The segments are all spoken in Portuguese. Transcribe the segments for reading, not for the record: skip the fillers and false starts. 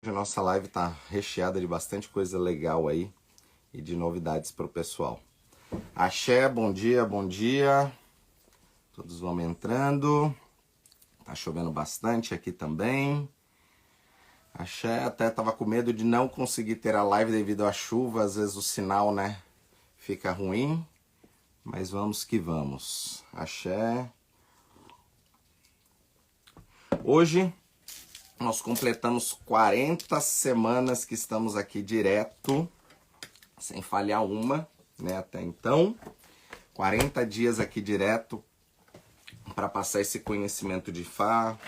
Hoje a nossa live está recheada de bastante coisa legal aí e de novidades para o pessoal. Axé, bom dia, bom dia. Todos vão entrando. Tá chovendo bastante aqui também. Axé, até tava com medo de não conseguir ter a live devido à chuva. Às vezes o sinal, né, fica ruim. Mas vamos que vamos. Axé. Hoje nós completamos 40 semanas que estamos aqui direto, sem falhar uma, né, até então. 40 dias aqui direto para passar esse conhecimento de Fá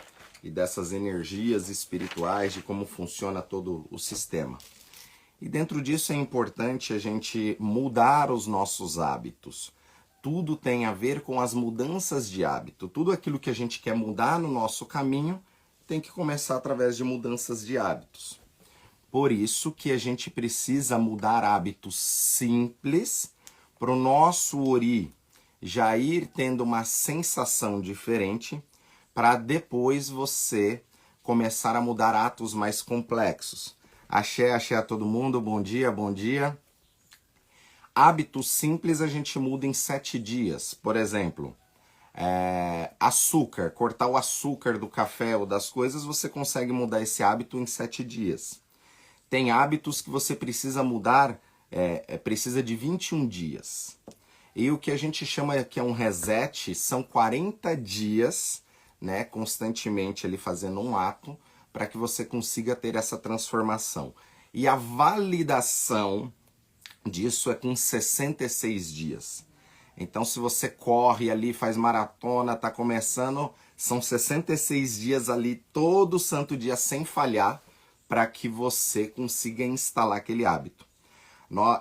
e dessas energias espirituais, de como funciona todo o sistema. E dentro disso é importante a gente mudar os nossos hábitos. Tudo tem a ver com as mudanças de hábito. Tudo aquilo que a gente quer mudar no nosso caminho tem que começar através de mudanças de hábitos. Por isso que a gente precisa mudar hábitos simples para o nosso Ori já ir tendo uma sensação diferente, para depois você começar a mudar atos mais complexos. Axé, axé a todo mundo, bom dia, bom dia. Hábitos simples a gente muda em 7 dias. Por exemplo, açúcar, cortar o açúcar do café ou das coisas, você consegue mudar esse hábito em 7 dias. Tem hábitos que você precisa mudar, precisa de 21 dias. E o que a gente chama que é um reset são 40 dias, né, constantemente ali fazendo um ato para que você consiga ter essa transformação. E a validação disso é com 66 dias. Então, se você corre ali, faz maratona, tá começando, são 66 dias ali, todo santo dia, sem falhar, para que você consiga instalar aquele hábito.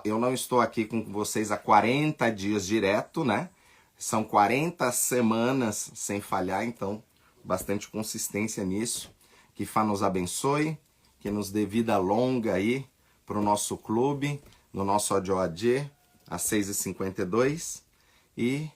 Eu não estou aqui com vocês há 40 dias direto, né? São 40 semanas sem falhar, então bastante consistência nisso. Que Fá nos abençoe, que nos dê vida longa aí para o nosso clube, no nosso ADOAD, às 6h52. E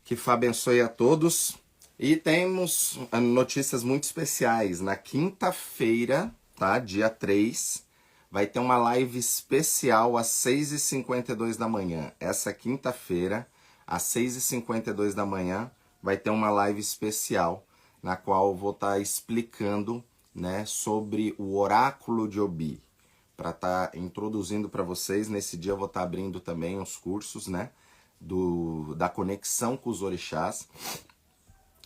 que Fá abençoe a todos. E temos notícias muito especiais. Na quinta-feira, tá? Dia 3, vai ter uma live especial às 6h52 da manhã. Essa quinta-feira, às 6h52 da manhã, vai ter uma live especial, na qual eu vou estar explicando, né, sobre o oráculo de Obi. Para estar introduzindo para vocês, nesse dia eu vou estar abrindo também os cursos, né, da conexão com os orixás,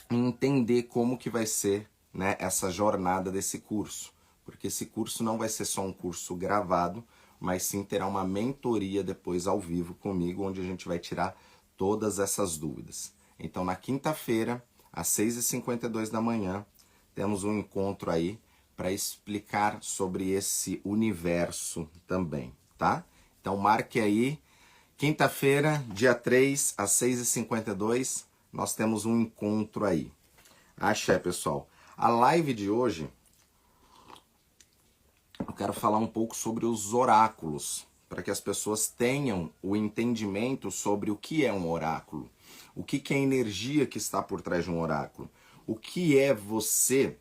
e entender como que vai ser, né, essa jornada desse curso. Porque esse curso não vai ser só um curso gravado, mas sim terá uma mentoria depois ao vivo comigo, onde a gente vai tirar todas essas dúvidas. Então, na quinta-feira, às 6h52 da manhã, temos um encontro aí para explicar sobre esse universo também, tá? Então, marque aí, quinta-feira, dia 3, às 6h52, nós temos um encontro aí. Axé, pessoal. A live de hoje, eu quero falar um pouco sobre os oráculos, para que as pessoas tenham o entendimento sobre o que é um oráculo, o que é a energia que está por trás de um oráculo, o que é você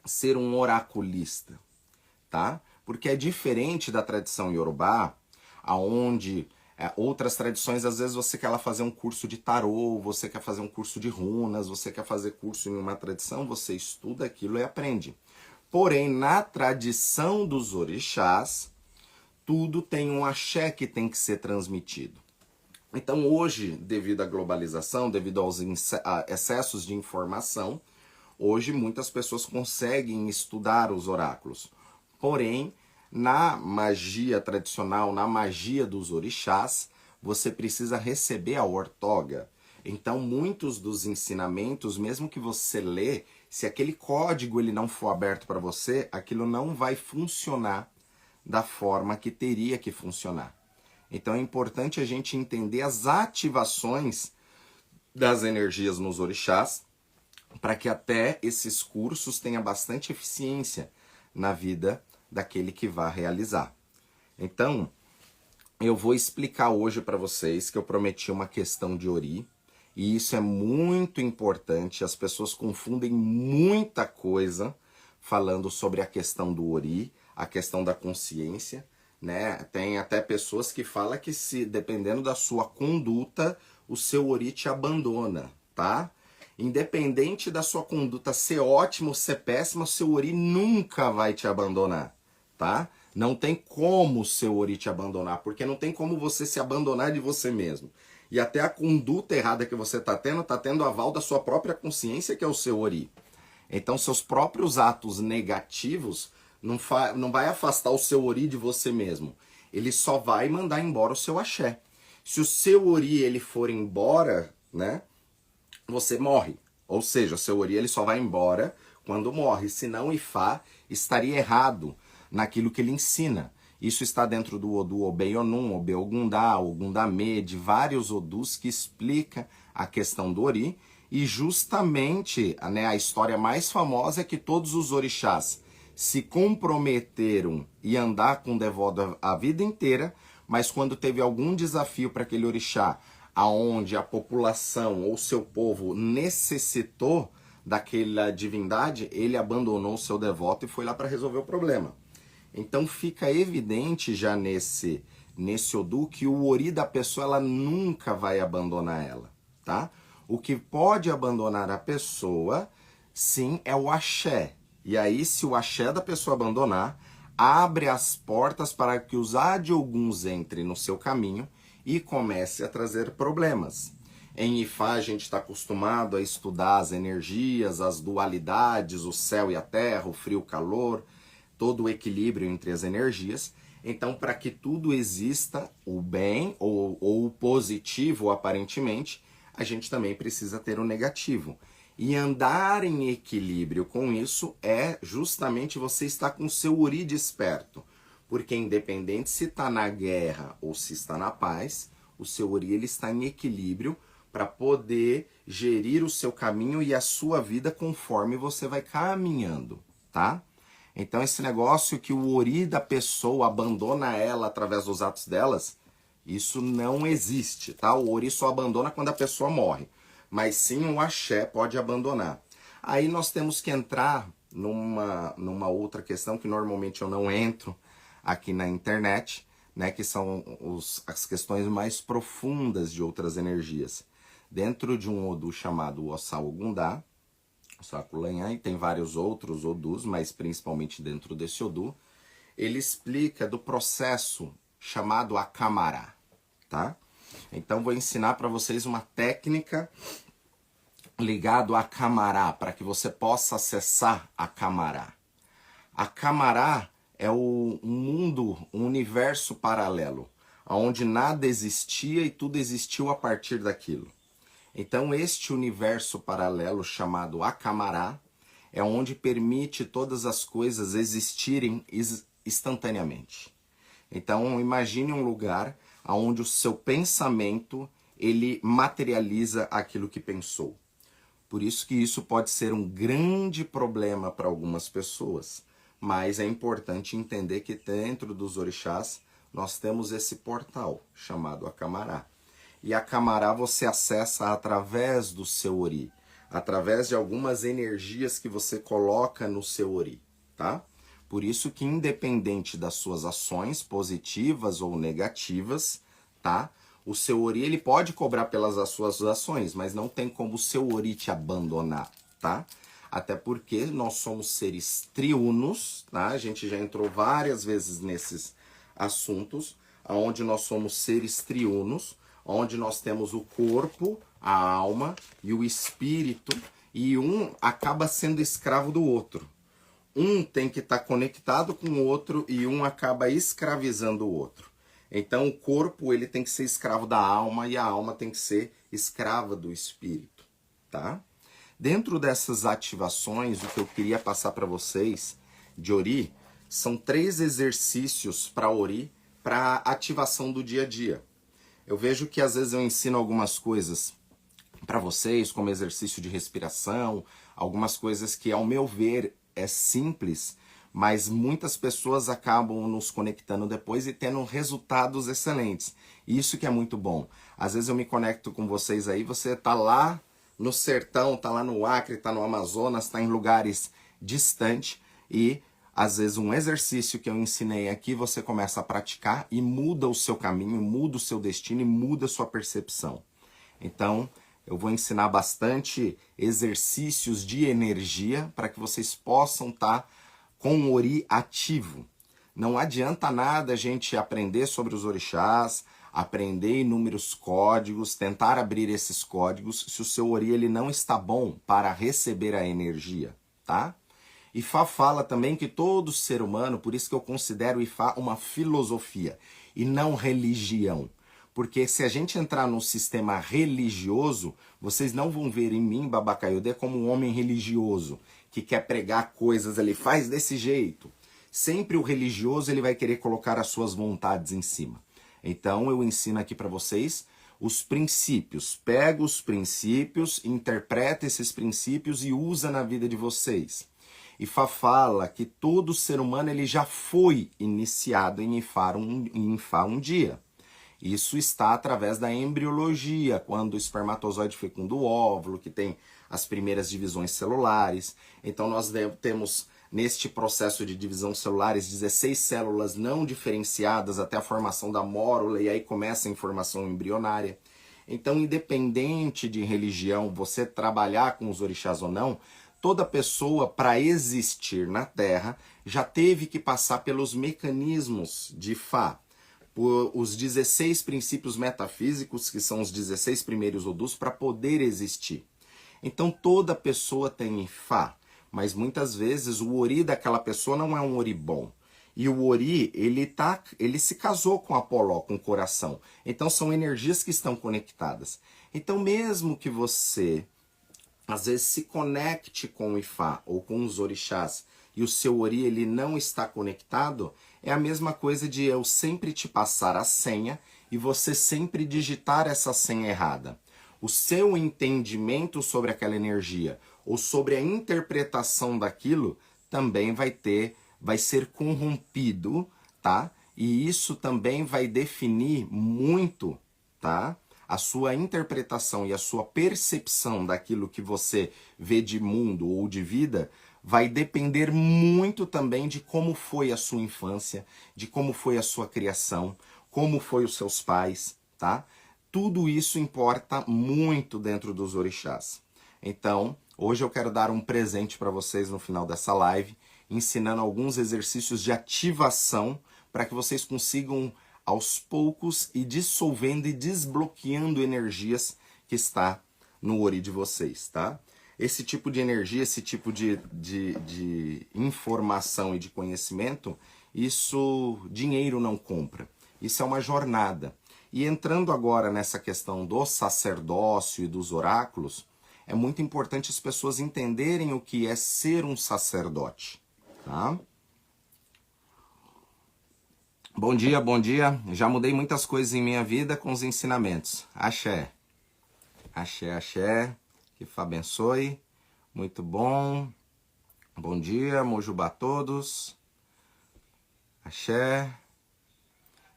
ser um oraculista, tá? Porque é diferente da tradição Yorubá, aonde outras tradições, às vezes você quer lá fazer um curso de tarô, você quer fazer um curso de runas, você quer fazer curso em uma tradição, você estuda aquilo e aprende. Porém, na tradição dos orixás, tudo tem um axé que tem que ser transmitido. Então hoje, devido à globalização, devido aos excessos de informação, hoje muitas pessoas conseguem estudar os oráculos. Porém, na magia tradicional, na magia dos orixás, você precisa receber a ortoga. Então, muitos dos ensinamentos, mesmo que você lê, se aquele código ele não for aberto para você, aquilo não vai funcionar da forma que teria que funcionar. Então, é importante a gente entender as ativações das energias nos orixás, para que até esses cursos tenham bastante eficiência na vida daquele que vai realizar. Então, eu vou explicar hoje para vocês que eu prometi uma questão de Ori, e isso é muito importante. As pessoas confundem muita coisa, falando sobre a questão do ori, a questão da consciência, né? Tem até pessoas que falam que se dependendo da sua conduta, o seu ori te abandona, tá? Independente da sua conduta ser ótima ou ser péssima, o seu ori nunca vai te abandonar, tá? Não tem como o seu ori te abandonar, porque não tem como você se abandonar de você mesmo. E até a conduta errada que você está tendo aval da sua própria consciência, que é o seu ori. Então, seus próprios atos negativos não vai afastar o seu ori de você mesmo. Ele só vai mandar embora o seu axé. Se o seu ori ele for embora, né, você morre. Ou seja, o seu ori ele só vai embora quando morre. Senão o Ifá estaria errado naquilo que ele ensina. Isso está dentro do Odu Obeyonum, Obeogundá, Ogundamê, de vários Odus que explica a questão do ori. E justamente, né, a história mais famosa é que todos os orixás se comprometeram e andar com o devoto a vida inteira, mas quando teve algum desafio para aquele orixá, aonde a população ou seu povo necessitou daquela divindade, ele abandonou o seu devoto e foi lá para resolver o problema. Então fica evidente já nesse Odu que o ori da pessoa ela nunca vai abandonar ela, tá? O que pode abandonar a pessoa, sim, é o axé. E aí, se o axé da pessoa abandonar, abre as portas para que os adioguns entrem no seu caminho e comece a trazer problemas. Em Ifá, a gente está acostumado a estudar as energias, as dualidades, o céu e a terra, o frio e o calor, todo o equilíbrio entre as energias. Então, para que tudo exista, o bem ou o positivo, aparentemente, a gente também precisa ter o negativo. E andar em equilíbrio com isso é justamente você estar com o seu ori desperto. Porque independente se está na guerra ou se está na paz, o seu ori ele está em equilíbrio para poder gerir o seu caminho e a sua vida conforme você vai caminhando, tá? Então esse negócio que o ori da pessoa abandona ela através dos atos delas, isso não existe, tá? O ori só abandona quando a pessoa morre. Mas sim o axé pode abandonar. Aí nós temos que entrar numa outra questão que normalmente eu não entro aqui na internet, né? Que são as questões mais profundas de outras energias. Dentro de um Odu chamado Ossá Ogundá, Sakulanhã, e tem vários outros Odus, mas principalmente dentro desse Odu, ele explica do processo chamado Akamará, tá? Então vou ensinar para vocês uma técnica ligado a Akamará, para que você possa acessar Akamará. Akamará é um mundo, um universo paralelo, onde nada existia e tudo existiu a partir daquilo. Então este universo paralelo chamado Akamará é onde permite todas as coisas existirem instantaneamente. Então imagine um lugar onde o seu pensamento ele materializa aquilo que pensou. Por isso que isso pode ser um grande problema para algumas pessoas, mas é importante entender que dentro dos orixás nós temos esse portal chamado Akamará. E Akamará você acessa através do seu ori, através de algumas energias que você coloca no seu ori, tá? Por isso que independente das suas ações positivas ou negativas, tá? O seu ori ele pode cobrar pelas suas ações, mas não tem como o seu ori te abandonar, tá? Até porque nós somos seres triunos, tá? A gente já entrou várias vezes nesses assuntos, onde nós somos seres triunos, onde nós temos o corpo, a alma e o espírito, e um acaba sendo escravo do outro. Um tem que estar conectado com o outro e um acaba escravizando o outro. Então o corpo ele tem que ser escravo da alma e a alma tem que ser escrava do espírito, tá? Dentro dessas ativações, o que eu queria passar para vocês de ori são 3 exercícios para ori para ativação do dia a dia. Eu vejo que às vezes eu ensino algumas coisas para vocês, como exercício de respiração, algumas coisas que ao meu ver é simples, mas muitas pessoas acabam nos conectando depois e tendo resultados excelentes. Isso que é muito bom. Às vezes eu me conecto com vocês aí, você tá lá no sertão, tá lá no Acre, tá no Amazonas, tá em lugares distantes, e às vezes um exercício que eu ensinei aqui você começa a praticar e muda o seu caminho, muda o seu destino e muda a sua percepção. Então, eu vou ensinar bastante exercícios de energia para que vocês possam estar com o ori ativo. Não adianta nada a gente aprender sobre os orixás, aprender inúmeros códigos, tentar abrir esses códigos, se o seu ori ele não está bom para receber a energia, tá? Ifá fala também que todo ser humano, por isso que eu considero o Ifá uma filosofia e não religião. Porque se a gente entrar num sistema religioso, vocês não vão ver em mim, Baba Kayode, como um homem religioso, que quer pregar coisas ali, faz desse jeito. Sempre o religioso ele vai querer colocar as suas vontades em cima. Então eu ensino aqui para vocês os princípios. Pega os princípios, interpreta esses princípios e usa na vida de vocês. Ifá fala que todo ser humano ele já foi iniciado em Ifá um dia. Isso está através da embriologia, quando o espermatozoide fecunda o óvulo, que tem as primeiras divisões celulares. Então nós temos neste processo de divisão celulares 16 células não diferenciadas até a formação da mórula, e aí começa a formação embrionária. Então, independente de religião, você trabalhar com os orixás ou não, toda pessoa, para existir na Terra, já teve que passar pelos mecanismos de Ifá, por os 16 princípios metafísicos, que são os 16 primeiros odus, para poder existir. Então toda pessoa tem Ifá, mas muitas vezes o ori daquela pessoa não é um ori bom. E o ori, ele se casou com Apoló, com o coração. Então são energias que estão conectadas. Então mesmo que você às vezes se conecte com o Ifá ou com os orixás e o seu ori ele não está conectado, é a mesma coisa de eu sempre te passar a senha e você sempre digitar essa senha errada. O seu entendimento sobre aquela energia ou sobre a interpretação daquilo também vai ser corrompido, tá? E isso também vai definir muito, tá? A sua interpretação e a sua percepção daquilo que você vê de mundo ou de vida vai depender muito também de como foi a sua infância, de como foi a sua criação, como foi os seus pais, tá? Tudo isso importa muito dentro dos orixás. Então, hoje eu quero dar um presente para vocês no final dessa live, ensinando alguns exercícios de ativação para que vocês consigam aos poucos ir dissolvendo e desbloqueando energias que está no ori de vocês, tá? Esse tipo de energia, esse tipo de informação e de conhecimento, isso dinheiro não compra. Isso é uma jornada. E entrando agora nessa questão do sacerdócio e dos oráculos, é muito importante as pessoas entenderem o que é ser um sacerdote, tá? Bom dia, bom dia. Já mudei muitas coisas em minha vida com os ensinamentos. Axé. Axé, axé. Que Fá abençoe. Muito bom. Bom dia, Mojubá a todos. Axé.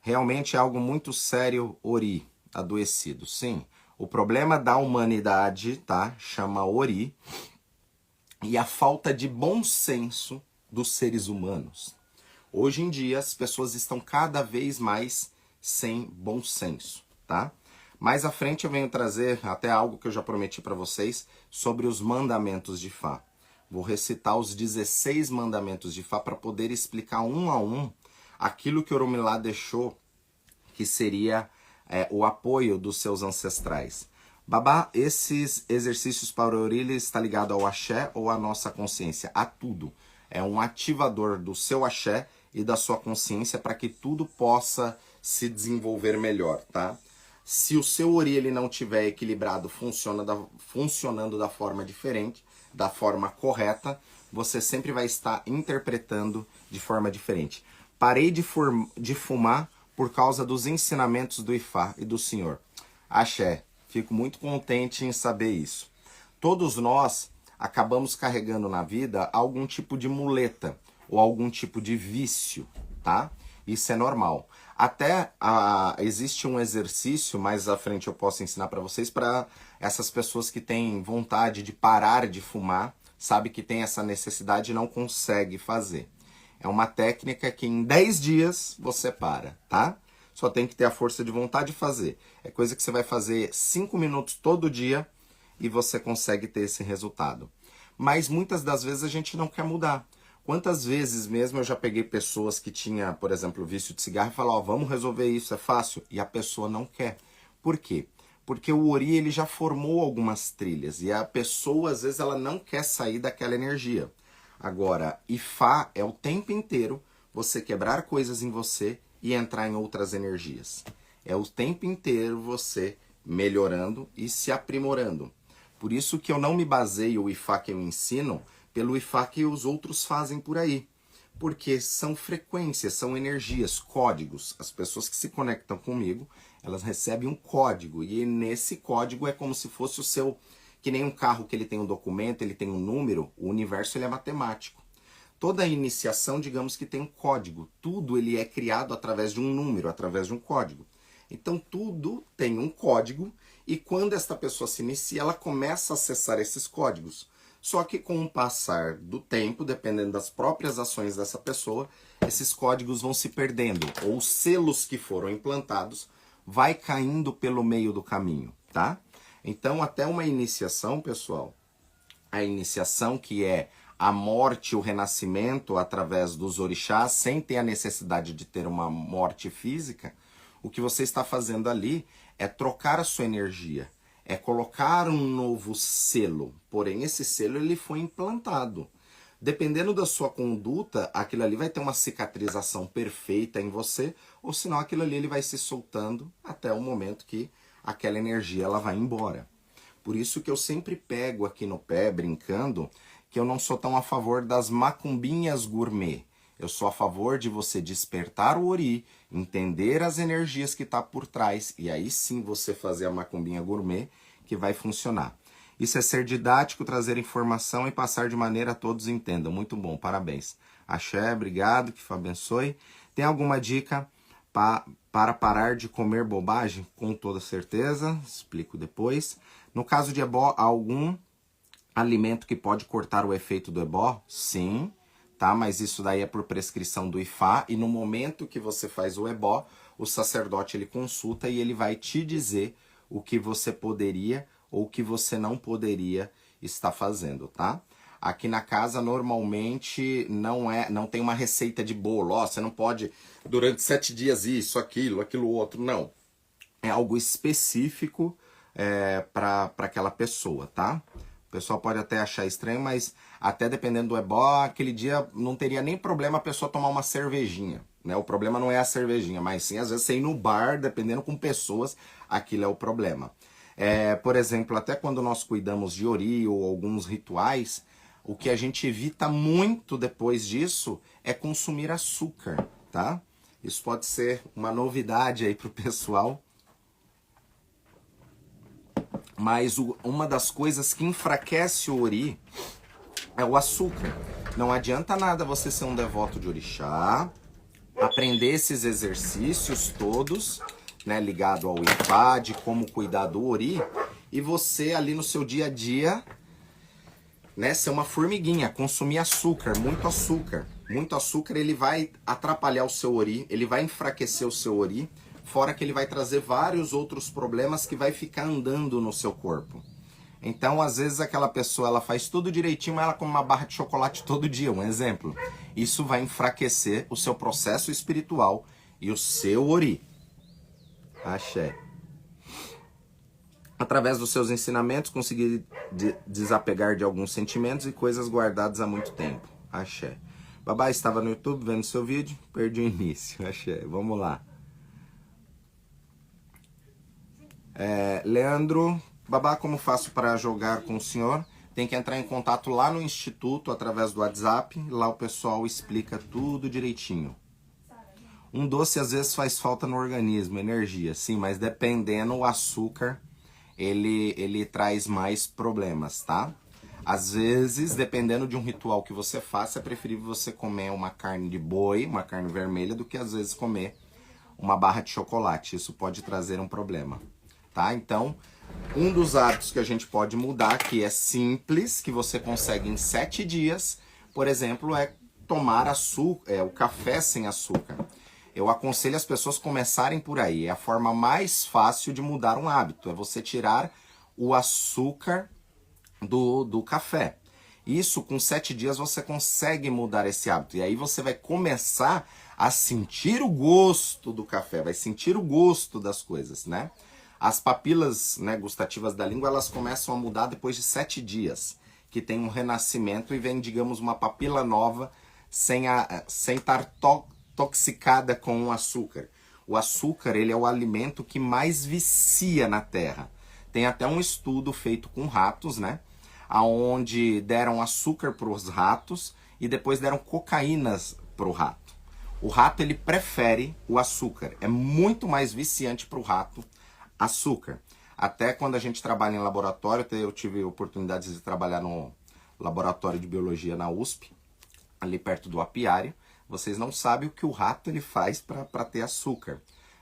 Realmente é algo muito sério, ori, adoecido. Sim, o problema da humanidade, tá? Chama ori. E a falta de bom senso dos seres humanos. Hoje em dia, as pessoas estão cada vez mais sem bom senso, tá? Mais à frente eu venho trazer até algo que eu já prometi para vocês sobre os mandamentos de Fá. Vou recitar os 16 mandamentos de Fá para poder explicar um a um aquilo que Oromilá deixou, que seria o apoio dos seus ancestrais. Babá, esses exercícios para o ori está ligado ao axé ou à nossa consciência? A tudo. É um ativador do seu axé e da sua consciência para que tudo possa se desenvolver melhor, tá? Se o seu ori ele não estiver equilibrado, funcionando da forma diferente, da forma correta, você sempre vai estar interpretando de forma diferente. Parei de fumar por causa dos ensinamentos do Ifá e do Senhor. Axé, fico muito contente em saber isso. Todos nós acabamos carregando na vida algum tipo de muleta ou algum tipo de vício, tá? Isso é normal. Até existe um exercício, mais à frente eu posso ensinar para vocês, para essas pessoas que têm vontade de parar de fumar sabe que tem essa necessidade e não consegue fazer. É uma técnica que em 10 dias você para, tá? Só tem que ter a força de vontade de fazer. É coisa que você vai fazer 5 minutos todo dia e você consegue ter esse resultado. Mas muitas das vezes a gente não quer mudar. Quantas vezes mesmo eu já peguei pessoas que tinham, por exemplo, vício de cigarro e falaram, ó, vamos resolver isso, é fácil. E a pessoa não quer. Por quê? Porque o Ori ele já formou algumas trilhas e a pessoa às vezes ela não quer sair daquela energia. Agora, Ifá é o tempo inteiro você quebrar coisas em você e entrar em outras energias. É o tempo inteiro você melhorando e se aprimorando. Por isso que eu não me baseio o Ifá que eu ensino pelo Ifá que os outros fazem por aí. Porque são frequências, são energias, códigos. As pessoas que se conectam comigo, elas recebem um código. E nesse código é como se fosse o seu... Que nem um carro que ele tem um documento, ele tem um número, o universo ele é matemático. Toda iniciação, digamos que tem um código. Tudo ele é criado através de um número, através de um código. Então tudo tem um código e quando esta pessoa se inicia, ela começa a acessar esses códigos. Só que com o passar do tempo, dependendo das próprias ações dessa pessoa, esses códigos vão se perdendo. Ou os selos que foram implantados vai caindo pelo meio do caminho, tá? Então, até uma iniciação, pessoal, a iniciação que é a morte, o renascimento através dos orixás, sem ter a necessidade de ter uma morte física, o que você está fazendo ali é trocar a sua energia, é colocar um novo selo, porém esse selo ele foi implantado. Dependendo da sua conduta, aquilo ali vai ter uma cicatrização perfeita em você, ou senão aquilo ali ele vai se soltando até o momento que aquela energia ela vai embora. Por isso que eu sempre pego aqui no pé, brincando, que eu não sou tão a favor das macumbinhas gourmet. Eu sou a favor de você despertar o Ori, entender as energias que está por trás, e aí sim você fazer a macumbinha gourmet, que vai funcionar. Isso é ser didático, trazer informação e passar de maneira a todos entendam. Muito bom, parabéns. Axé, obrigado, que Fá abençoe. Tem alguma dica para parar de comer bobagem? Com toda certeza, explico depois. No caso de ebó, há algum alimento que pode cortar o efeito do ebó? Sim, tá? Mas isso daí é por prescrição do Ifá, e no momento que você faz o ebó, o sacerdote ele consulta e ele vai te dizer o que você poderia ou o que você não poderia estar fazendo, tá? Aqui na casa normalmente não tem uma receita de bolo, ó, você não pode durante 7 dias isso, aquilo outro, não. É algo específico para aquela pessoa, tá? O pessoal pode até achar estranho, mas até dependendo do ebó, aquele dia não teria nem problema a pessoa tomar uma cervejinha, né? O problema não é a cervejinha, mas sim às vezes você ir no bar, dependendo com pessoas, aquilo é o problema. Por exemplo, até quando nós cuidamos de Ori ou alguns rituais, o que a gente evita muito depois disso é consumir açúcar, tá? Isso pode ser uma novidade aí pro pessoal. Mas uma das coisas que enfraquece o Ori é o açúcar. Não adianta nada você ser um devoto de orixá, aprender esses exercícios todos, né, ligado ao Ifá, de como cuidar do Ori, e você ali no seu dia a dia, né, ser uma formiguinha, consumir açúcar, muito açúcar. Muito açúcar, ele vai atrapalhar o seu Ori, ele vai enfraquecer o seu Ori, fora que ele vai trazer vários outros problemas que vai ficar andando no seu corpo. Então, às vezes, aquela pessoa ela faz tudo direitinho, mas ela come uma barra de chocolate todo dia, um exemplo. Isso vai enfraquecer o seu processo espiritual e o seu Ori. Axé. Através dos seus ensinamentos, conseguir desapegar de alguns sentimentos e coisas guardadas há muito tempo. Axé. Babá estava no YouTube vendo seu vídeo, perdi o início. Axé. Vamos lá. Leandro, babá, como faço para jogar com o senhor? Tem que entrar em contato lá no instituto através do WhatsApp. Lá o pessoal explica tudo direitinho. Um doce às vezes faz falta no organismo, energia, sim, mas dependendo o açúcar, ele traz mais problemas, tá? Às vezes, dependendo de um ritual que você faça, é preferível você comer uma carne de boi, uma carne vermelha, do que às vezes comer uma barra de chocolate. Isso pode trazer um problema, tá? Então, Um dos hábitos que a gente pode mudar, que é simples, que você consegue em 7 dias, por exemplo, é tomar o café sem açúcar. Eu aconselho as pessoas começarem por aí. É a forma mais fácil de mudar um hábito. É você tirar o açúcar do café. Isso, com 7 dias, você consegue mudar esse hábito. E aí você vai começar a sentir o gosto do café, vai sentir o gosto das coisas, né? As papilas, né, gustativas da língua, elas começam a mudar depois de 7 dias, que tem um renascimento e vem, digamos, uma papila nova sem estar toxicada com o açúcar. O açúcar, ele é o alimento que mais vicia na Terra. Tem até um estudo feito com ratos, né? Aonde deram açúcar para os ratos e depois deram cocaínas para o rato. O rato, ele prefere o açúcar. É muito mais viciante para o rato açúcar. Até quando a gente trabalha em laboratório, eu tive oportunidade de trabalhar no laboratório de biologia na USP, ali perto do apiário. Vocês não sabem o que o rato ele faz para ter açúcar,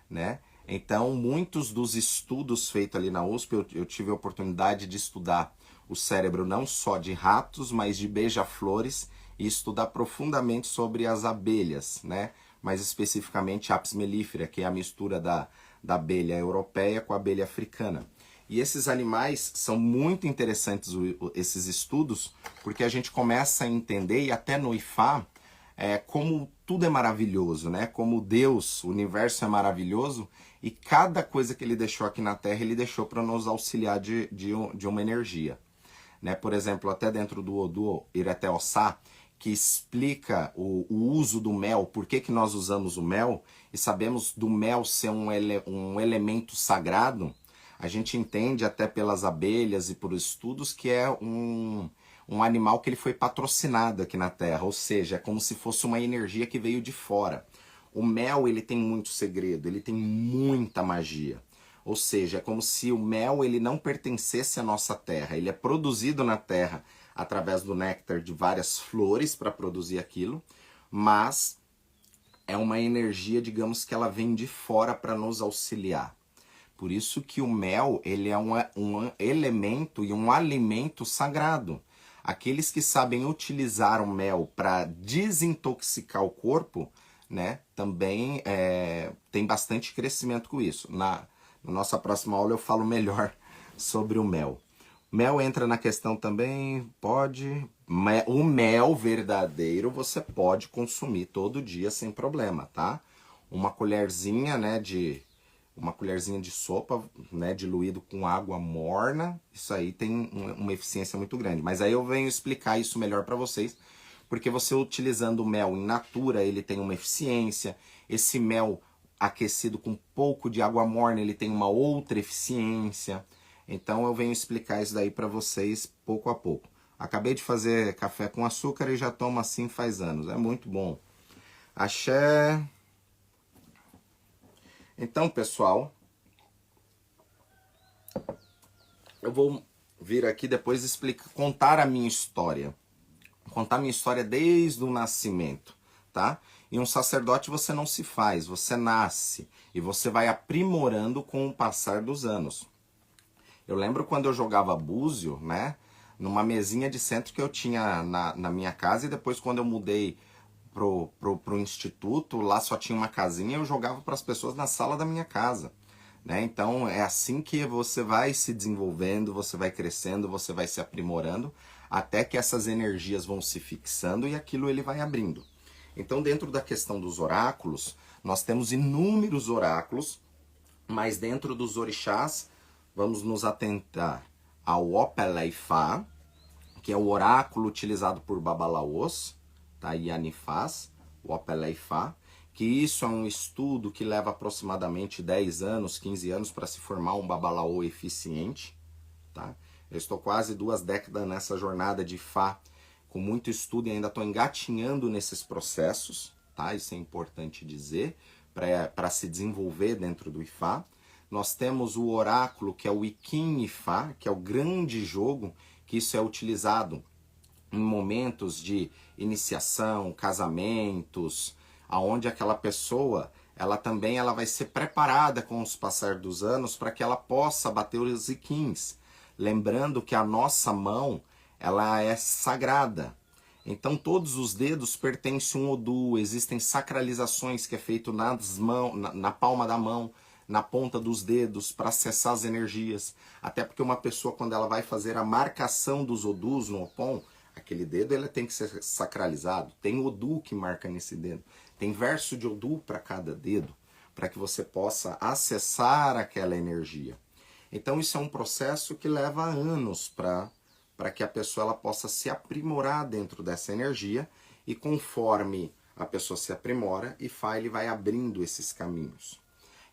né? Então, muitos dos estudos feitos ali na USP, eu tive a oportunidade de estudar o cérebro não só de ratos, mas de beija-flores e estudar profundamente sobre as abelhas, né? Mais especificamente a Apis mellifera, que é a mistura da abelha europeia com a abelha africana. E esses animais são muito interessantes, esses estudos, porque a gente começa a entender, e até no IFA, como tudo é maravilhoso, né? Como Deus, o universo é maravilhoso, e cada coisa que ele deixou aqui na Terra, ele deixou para nos auxiliar de uma energia. Né? Por exemplo, até dentro do Odu Irete Ossá, que explica o uso do mel, por que nós usamos o mel, e sabemos do mel ser um elemento sagrado, a gente entende até pelas abelhas e por estudos que é um animal que ele foi patrocinado aqui na Terra, ou seja, é como se fosse uma energia que veio de fora. O mel, ele tem muito segredo, ele tem muita magia. Ou seja, é como se o mel ele não pertencesse à nossa terra. Ele é produzido na terra através do néctar de várias flores para produzir aquilo, mas é uma energia, digamos, que ela vem de fora para nos auxiliar. Por isso que o mel ele é um elemento e um alimento sagrado. Aqueles que sabem utilizar o mel para desintoxicar o corpo, né, também tem bastante crescimento com isso. Na nossa próxima aula eu falo melhor sobre o mel. Mel entra na questão também, pode... O mel verdadeiro você pode consumir todo dia sem problema, tá? Uma colherzinha, né, uma colherzinha de sopa, né, diluído com água morna, isso aí tem uma eficiência muito grande. Mas aí eu venho explicar isso melhor para vocês, porque você utilizando o mel in natura, ele tem uma eficiência. Esse mel aquecido com um pouco de água morna, ele tem uma outra eficiência. Então eu venho explicar isso daí para vocês pouco a pouco. Acabei de fazer café com açúcar e já tomo assim faz anos. É muito bom. Axé. Então, pessoal, eu vou vir aqui depois contar a minha história. Contar a minha história desde o nascimento, tá? E um sacerdote você não se faz, você nasce. E você vai aprimorando com o passar dos anos. Eu lembro quando eu jogava búzio, né? Numa mesinha de centro que eu tinha na minha casa. E depois quando eu mudei pro instituto, lá só tinha uma casinha, eu jogava para as pessoas na sala da minha casa, né? Então é assim que você vai se desenvolvendo, você vai crescendo, você vai se aprimorando, até que essas energias vão se fixando e aquilo ele vai abrindo. Então, dentro da questão dos oráculos, nós temos inúmeros oráculos, mas dentro dos orixás, vamos nos atentar ao Opeleifá, que é o oráculo utilizado por Babalaos, tá? E Anifás, o Opeleifá, que isso é um estudo que leva aproximadamente 10 anos, 15 anos para se formar um Babalaô eficiente, tá? Eu estou quase 2 décadas nessa jornada de Ifá, com muito estudo e ainda estou engatinhando nesses processos, tá? Isso é importante dizer, para se desenvolver dentro do Ifá. Nós temos o oráculo, que é o Ikin Ifá, que é o grande jogo, que isso é utilizado em momentos de iniciação, casamentos, aonde aquela pessoa ela vai ser preparada com os passar dos anos para que ela possa bater os iquins. Lembrando que a nossa mão, ela é sagrada. Então todos os dedos pertencem a um Odu, existem sacralizações que é feito nas mãos, na palma da mão, na ponta dos dedos, para acessar as energias. Até porque uma pessoa, quando ela vai fazer a marcação dos Odus no Opon, aquele dedo ele tem que ser sacralizado. Tem Odu que marca nesse dedo. Tem verso de Odu para cada dedo, para que você possa acessar aquela energia. Então isso é um processo que leva anos para que a pessoa ela possa se aprimorar dentro dessa energia, e conforme a pessoa se aprimora, Ifá ele vai abrindo esses caminhos.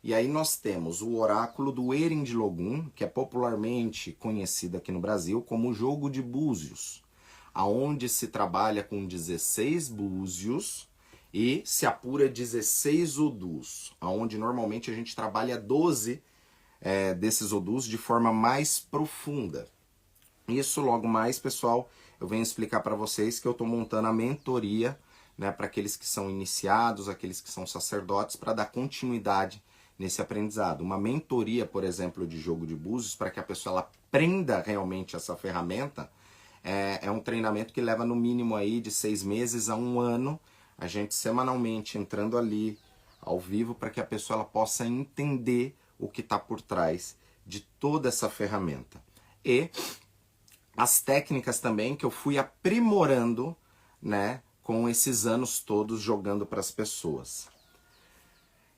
E aí nós temos o oráculo do Erin de Logum, que é popularmente conhecido aqui no Brasil como o jogo de búzios, aonde se trabalha com 16 búzios e se apura 16 odus, aonde normalmente a gente trabalha 12 desses odus de forma mais profunda. Isso logo mais, pessoal, eu venho explicar para vocês que eu estou montando a mentoria, né, para aqueles que são iniciados, aqueles que são sacerdotes, para dar continuidade nesse aprendizado. Uma mentoria, por exemplo, de jogo de búzios, para que a pessoa ela aprenda realmente essa ferramenta, é um treinamento que leva no mínimo aí de 6 meses a 1 ano, a gente semanalmente entrando ali ao vivo, para que a pessoa ela possa entender o que está por trás de toda essa ferramenta. E as técnicas também que eu fui aprimorando, né, com esses anos todos jogando para as pessoas.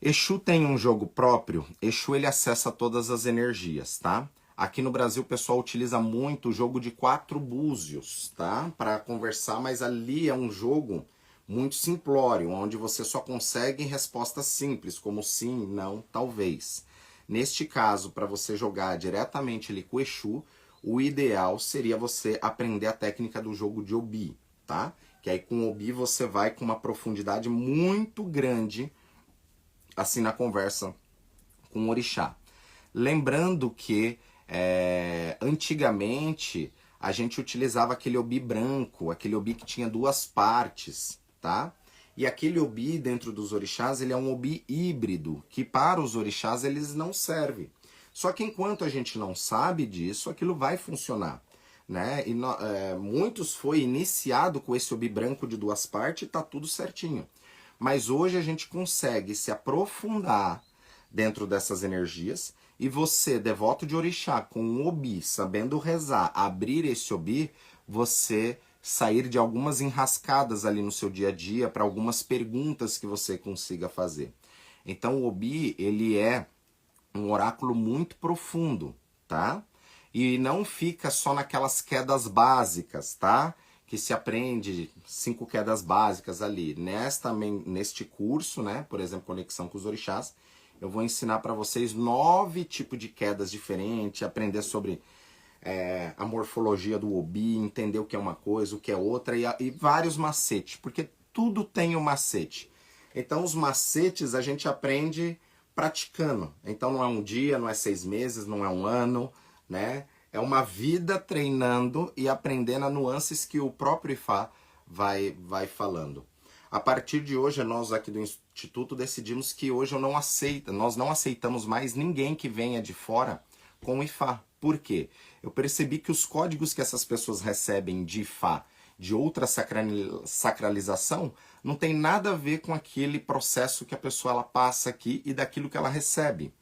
Exu tem um jogo próprio. Exu ele acessa todas as energias, tá? Aqui no Brasil o pessoal utiliza muito o jogo de 4 búzios, tá? Para conversar, mas ali é um jogo muito simplório, onde você só consegue respostas simples, como sim, não, talvez. Neste caso, para você jogar diretamente ali com o Exu, o ideal seria você aprender a técnica do jogo de Obi, tá? Que aí com o Obi você vai com uma profundidade muito grande, assim, na conversa com o orixá. Lembrando que antigamente a gente utilizava aquele Obi branco, aquele Obi que tinha 2 partes, tá? E aquele Obi dentro dos orixás, ele é um Obi híbrido, que para os orixás eles não servem. Só que enquanto a gente não sabe disso, aquilo vai funcionar, né? E muitos foi iniciado com esse Obi branco de 2 partes e tá tudo certinho. Mas hoje a gente consegue se aprofundar dentro dessas energias, e você, devoto de orixá, com um Obi, sabendo rezar, abrir esse Obi, você sair de algumas enrascadas ali no seu dia a dia para algumas perguntas que você consiga fazer. Então o Obi, ele é um oráculo muito profundo, tá? E não fica só naquelas quedas básicas, tá? Que se aprende 5 quedas básicas ali. Neste curso, né? Por exemplo, Conexão com os Orixás, eu vou ensinar para vocês 9 tipos de quedas diferentes, aprender sobre a morfologia do Obi, entender o que é uma coisa, o que é outra, e vários macetes, porque tudo tem um macete. Então os macetes a gente aprende praticando. Então não é um dia, não é 6 meses, não é um ano, né? É uma vida treinando e aprendendo as nuances que o próprio Ifá vai falando. A partir de hoje, nós aqui do Instituto decidimos que hoje nós não aceitamos mais ninguém que venha de fora com o Ifá. Por quê? Eu percebi que os códigos que essas pessoas recebem de Ifá, de outra sacralização, não tem nada a ver com aquele processo que a pessoa ela passa aqui e daquilo que ela recebe.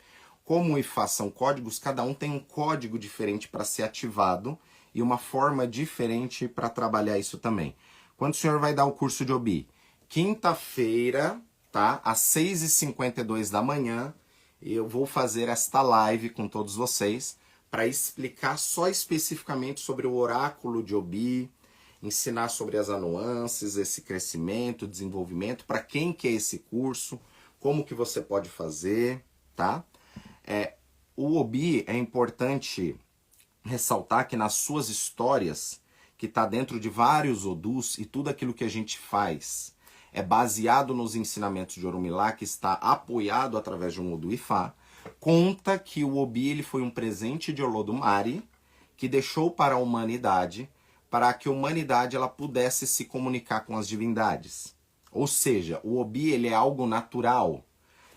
Como o Ifá são códigos, cada um tem um código diferente para ser ativado e uma forma diferente para trabalhar isso também. Quando o senhor vai dar o curso de Obi? Quinta-feira, tá? Às 6h52 da manhã, eu vou fazer esta live com todos vocês para explicar só especificamente sobre o oráculo de Obi, ensinar sobre as nuances, esse crescimento, desenvolvimento, para quem quer esse curso, como que você pode fazer, tá? O Obi é importante ressaltar que nas suas histórias, que está dentro de vários Odus, e tudo aquilo que a gente faz é baseado nos ensinamentos de Orunmilá, que está apoiado através de um Odu Ifá, conta que o Obi ele foi um presente de Olodumare, que deixou para a humanidade, para que a humanidade ela pudesse se comunicar com as divindades. Ou seja, o Obi ele é algo natural.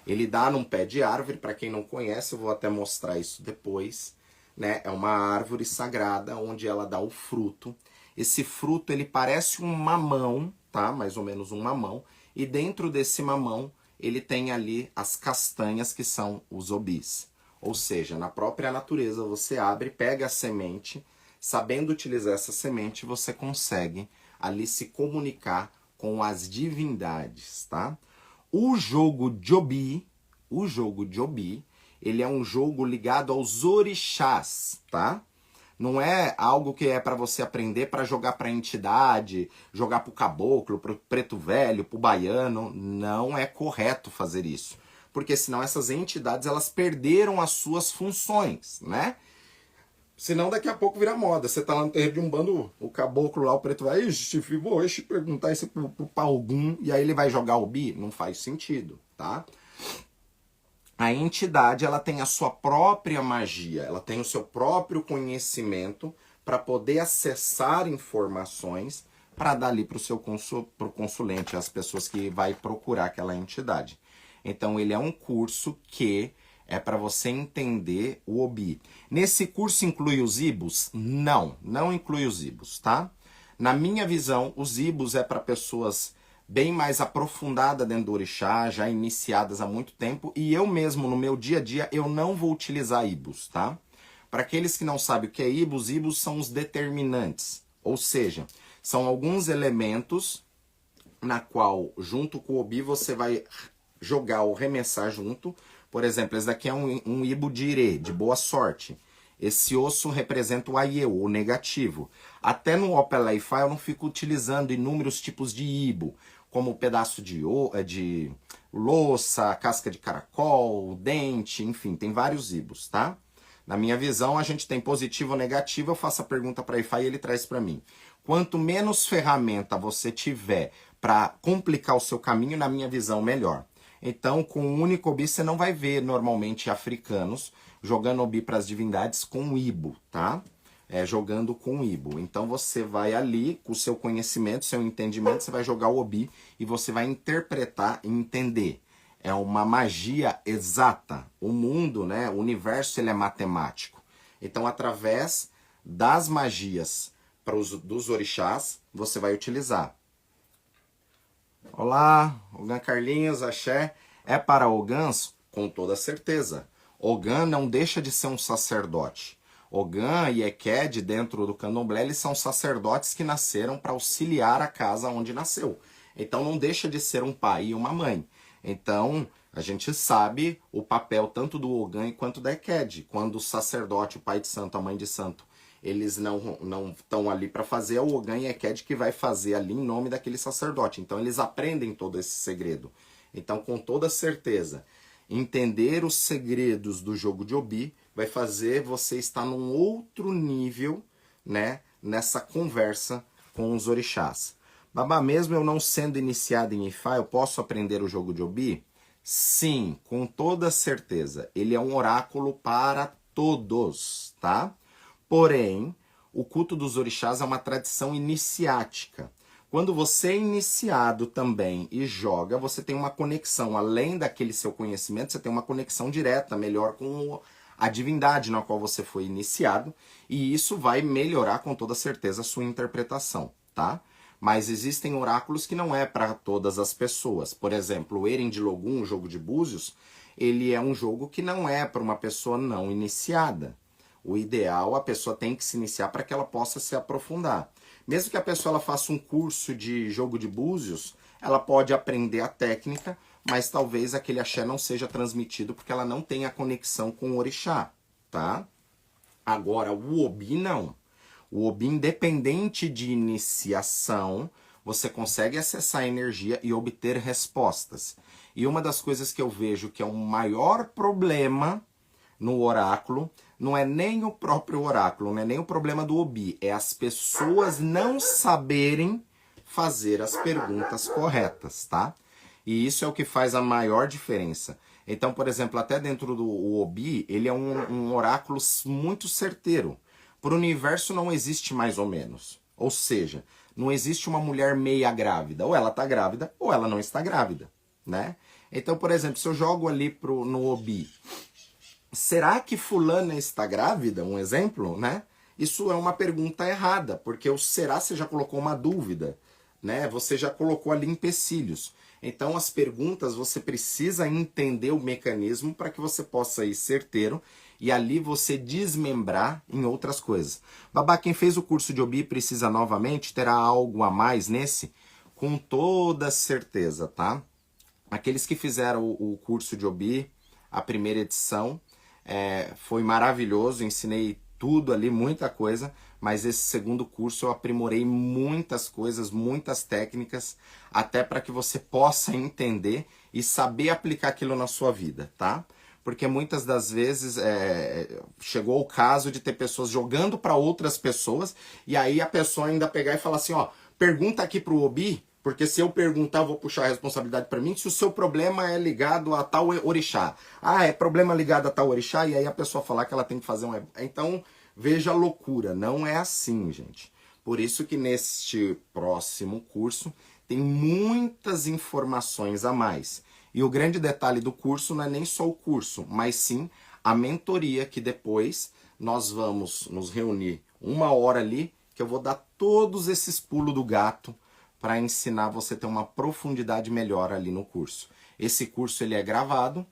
Ele dá num pé de árvore, para quem não conhece, eu vou até mostrar isso depois, né? É uma árvore sagrada onde ela dá o fruto. Esse fruto, ele parece um mamão, tá? Mais ou menos um mamão. E dentro desse mamão, ele tem ali as castanhas, que são os obis. Ou seja, na própria natureza, você abre, pega a semente, sabendo utilizar essa semente, você consegue ali se comunicar com as divindades, tá? O jogo Jobi, ele é um jogo ligado aos orixás, tá? Não é algo que é para você aprender para jogar para entidade, jogar pro caboclo, pro preto velho, pro baiano. Não é correto fazer isso, porque senão essas entidades elas perderam as suas funções, né? Senão daqui a pouco vira moda. Você tá lá no terreiro de um bando, o caboclo lá, o preto vai, ixi, vou perguntar isso pro Palgum, e aí ele vai jogar o bi? Não faz sentido, tá? A entidade, ela tem a sua própria magia, ela tem o seu próprio conhecimento para poder acessar informações para dar ali pro consulente, as pessoas que vai procurar aquela entidade. Então ele é um curso que é para você entender o Obi. Nesse curso inclui os ibus? Não, não inclui os ibus, tá? Na minha visão, os ibus é para pessoas bem mais aprofundadas dentro do orixá, já iniciadas há muito tempo, e eu mesmo, no meu dia a dia, eu não vou utilizar ibus, tá? Para aqueles que não sabem o que é ibus são os determinantes, ou seja, são alguns elementos na qual, junto com o Obi, você vai jogar ou remessar junto. Por exemplo, esse daqui é um ibo de ire, de boa sorte. Esse osso representa o aieu, o negativo. Até no Opeleifá eu não fico utilizando inúmeros tipos de ibo, como pedaço de louça, casca de caracol, dente, enfim, tem vários ibos, tá? Na minha visão, a gente tem positivo ou negativo, eu faço a pergunta para Ifá e ele traz para mim. Quanto menos ferramenta você tiver para complicar o seu caminho, na minha visão, melhor. Então, com um único obi, você não vai ver normalmente africanos jogando obi para as divindades com ibo, tá? Jogando com ibo. Então, você vai ali, com o seu conhecimento, seu entendimento, você vai jogar o obi e você vai interpretar e entender. É uma magia exata. O mundo, né, o universo, ele é matemático. Então, através das magias dos orixás, você vai utilizar. Olá, Ogan Carlinhos, axé. É para Ogãs? Com toda certeza. Ogã não deixa de ser um sacerdote. Ogã e Eked, dentro do candomblé, eles são sacerdotes que nasceram para auxiliar a casa onde nasceu. Então não deixa de ser um pai e uma mãe. Então a gente sabe o papel tanto do Ogã quanto da Eked. Quando o sacerdote, o pai de santo, a mãe de santo, eles não estão ali para fazer, é o Ogã e Eked que vai fazer ali em nome daquele sacerdote. Então eles aprendem todo esse segredo. Então, com toda certeza, entender os segredos do jogo de Obi vai fazer você estar num outro nível, né, nessa conversa com os orixás. Babá, mesmo eu não sendo iniciado em Ifá, eu posso aprender o jogo de Obi? Sim, com toda certeza. Ele é um oráculo para todos, tá? Porém, o culto dos orixás é uma tradição iniciática. Quando você é iniciado também e joga, você tem uma conexão, além daquele seu conhecimento, você tem uma conexão direta, melhor com a divindade na qual você foi iniciado, e isso vai melhorar com toda certeza a sua interpretação, tá? Mas existem oráculos que não é para todas as pessoas. Por exemplo, o Eren de Logum, o jogo de búzios, ele é um jogo que não é para uma pessoa não iniciada. O ideal, a pessoa tem que se iniciar para que ela possa se aprofundar. Mesmo que a pessoa ela faça um curso de jogo de búzios, ela pode aprender a técnica, mas talvez aquele axé não seja transmitido porque ela não tem a conexão com o orixá, tá? Agora, o obi não. O obi, independente de iniciação, você consegue acessar a energia e obter respostas. E uma das coisas que eu vejo que é o maior problema no oráculo, não é nem o próprio oráculo, não é nem o problema do obi, é as pessoas não saberem fazer as perguntas corretas, tá? E isso é o que faz a maior diferença. Então, por exemplo, até dentro do obi, ele é um oráculo muito certeiro. Para o universo não existe mais ou menos. Ou seja, não existe uma mulher meia grávida. Ou ela está grávida, ou ela não está grávida, né? Então, por exemplo, se eu jogo ali no Obi, será que fulana está grávida? Um exemplo, né? Isso é uma pergunta errada, porque o será você já colocou uma dúvida, né? Você já colocou ali empecilhos. Então, as perguntas você precisa entender o mecanismo para que você possa ir certeiro e ali você desmembrar em outras coisas. Babá, quem fez o curso de Obi precisa novamente, terá algo a mais nesse? Com toda certeza, tá? Aqueles que fizeram o curso de Obi, a primeira edição, foi maravilhoso, ensinei tudo ali, muita coisa, mas esse segundo curso eu aprimorei muitas coisas, muitas técnicas, até para que você possa entender e saber aplicar aquilo na sua vida, tá? Porque muitas das vezes chegou o caso de ter pessoas jogando para outras pessoas e aí a pessoa ainda pegar e falar assim, ó, pergunta aqui pro Obi, porque se eu perguntar eu vou puxar a responsabilidade para mim, se o seu problema é ligado a tal orixá. Ah, é problema ligado a tal orixá, e aí a pessoa falar que ela tem que fazer um... Então, veja a loucura, não é assim, gente. Por isso que neste próximo curso tem muitas informações a mais. E o grande detalhe do curso não é nem só o curso, mas sim a mentoria, que depois nós vamos nos reunir 1 hora ali, que eu vou dar todos esses pulos do gato para ensinar você a ter uma profundidade melhor ali no curso. Esse curso ele é gravado,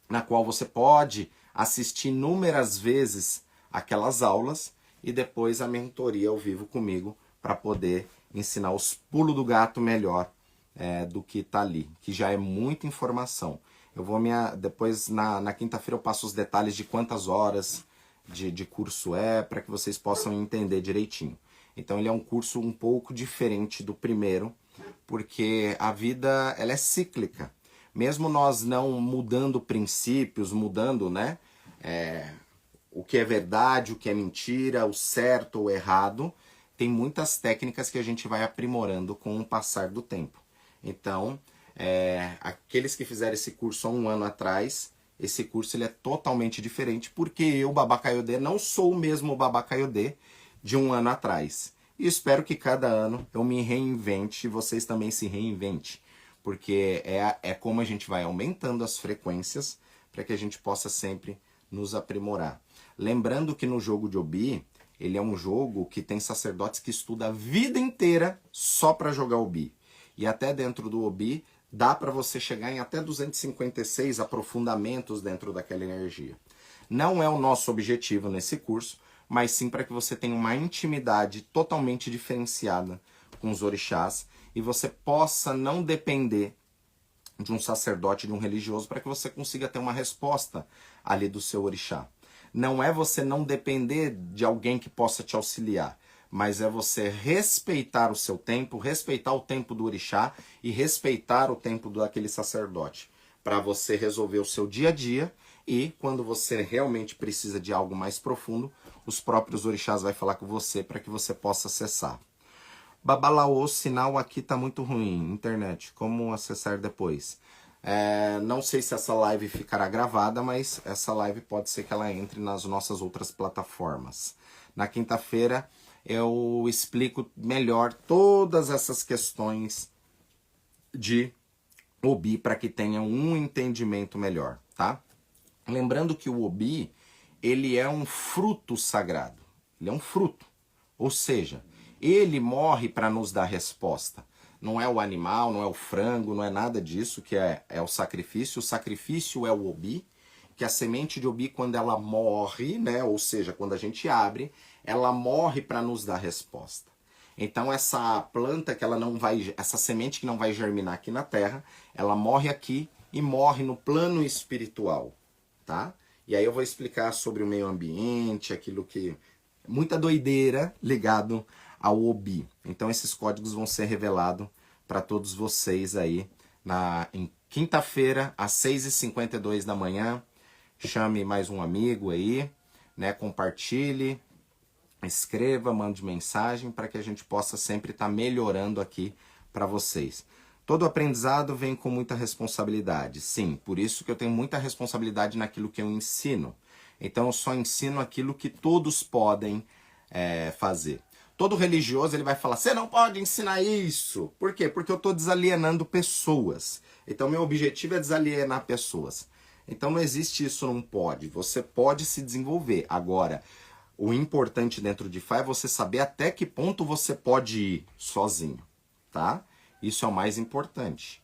na qual você pode assistir inúmeras vezes aquelas aulas e depois a mentoria ao vivo comigo para poder ensinar os pulos do gato melhor do que está ali, que já é muita informação. Eu vou depois na quinta-feira eu passo os detalhes de quantas horas de curso para que vocês possam entender direitinho. Então ele é um curso um pouco diferente do primeiro, porque a vida ela é cíclica. Mesmo nós não mudando princípios, mudando, né, o que é verdade, o que é mentira, o certo ou errado, tem muitas técnicas que a gente vai aprimorando com o passar do tempo. Então, aqueles que fizeram esse curso há 1 ano atrás, esse curso ele é totalmente diferente, porque eu, Babá Kayodê, não sou o mesmo Babá Kayodê de 1 ano atrás. E espero que cada ano eu me reinvente e vocês também se reinventem. Porque é como a gente vai aumentando as frequências para que a gente possa sempre nos aprimorar. Lembrando que no jogo de Obi, ele é um jogo que tem sacerdotes que estudam a vida inteira só para jogar Obi. E até dentro do Obi, dá para você chegar em até 256 aprofundamentos dentro daquela energia. Não é o nosso objetivo nesse curso, mas sim para que você tenha uma intimidade totalmente diferenciada com os orixás e você possa não depender de um sacerdote, de um religioso, para que você consiga ter uma resposta ali do seu orixá. Não é você não depender de alguém que possa te auxiliar, mas é você respeitar o seu tempo, respeitar o tempo do orixá e respeitar o tempo daquele sacerdote, para você resolver o seu dia a dia e quando você realmente precisa de algo mais profundo, os próprios orixás vão falar com você para que você possa acessar. Babalaô, o sinal aqui tá muito ruim, internet, como acessar depois? Não sei se essa live ficará gravada, mas essa live pode ser que ela entre nas nossas outras plataformas. Na quinta-feira eu explico melhor todas essas questões de Obi para que tenham um entendimento melhor, tá? Lembrando que o Obi, ele é um fruto sagrado. Ele é um fruto. Ou seja, ele morre para nos dar resposta. Não é o animal, não é o frango, não é nada disso que é o sacrifício. O sacrifício é o Obi, que a semente de Obi, quando ela morre, né, ou seja, quando a gente abre, ela morre para nos dar resposta. Então essa planta que ela não vai, essa semente que não vai germinar aqui na terra, ela morre aqui e morre no plano espiritual, tá? E aí eu vou explicar sobre o meio ambiente, aquilo que muita doideira ligado ao Obi. Então esses códigos vão ser revelados para todos vocês aí em quinta-feira às 6h52 da manhã. Chame mais um amigo aí, né? Compartilhe, escreva, mande mensagem para que a gente possa sempre estar melhorando aqui para vocês. Todo aprendizado vem com muita responsabilidade. Sim, por isso que eu tenho muita responsabilidade naquilo que eu ensino. Então eu só ensino aquilo que todos podem fazer. Todo religioso ele vai falar, você não pode ensinar isso. Por quê? Porque eu estou desalienando pessoas. Então meu objetivo é desalienar pessoas. Então não existe isso, não pode. Você pode se desenvolver. Agora, o importante dentro de FA é você saber até que ponto você pode ir sozinho, tá? Isso é o mais importante.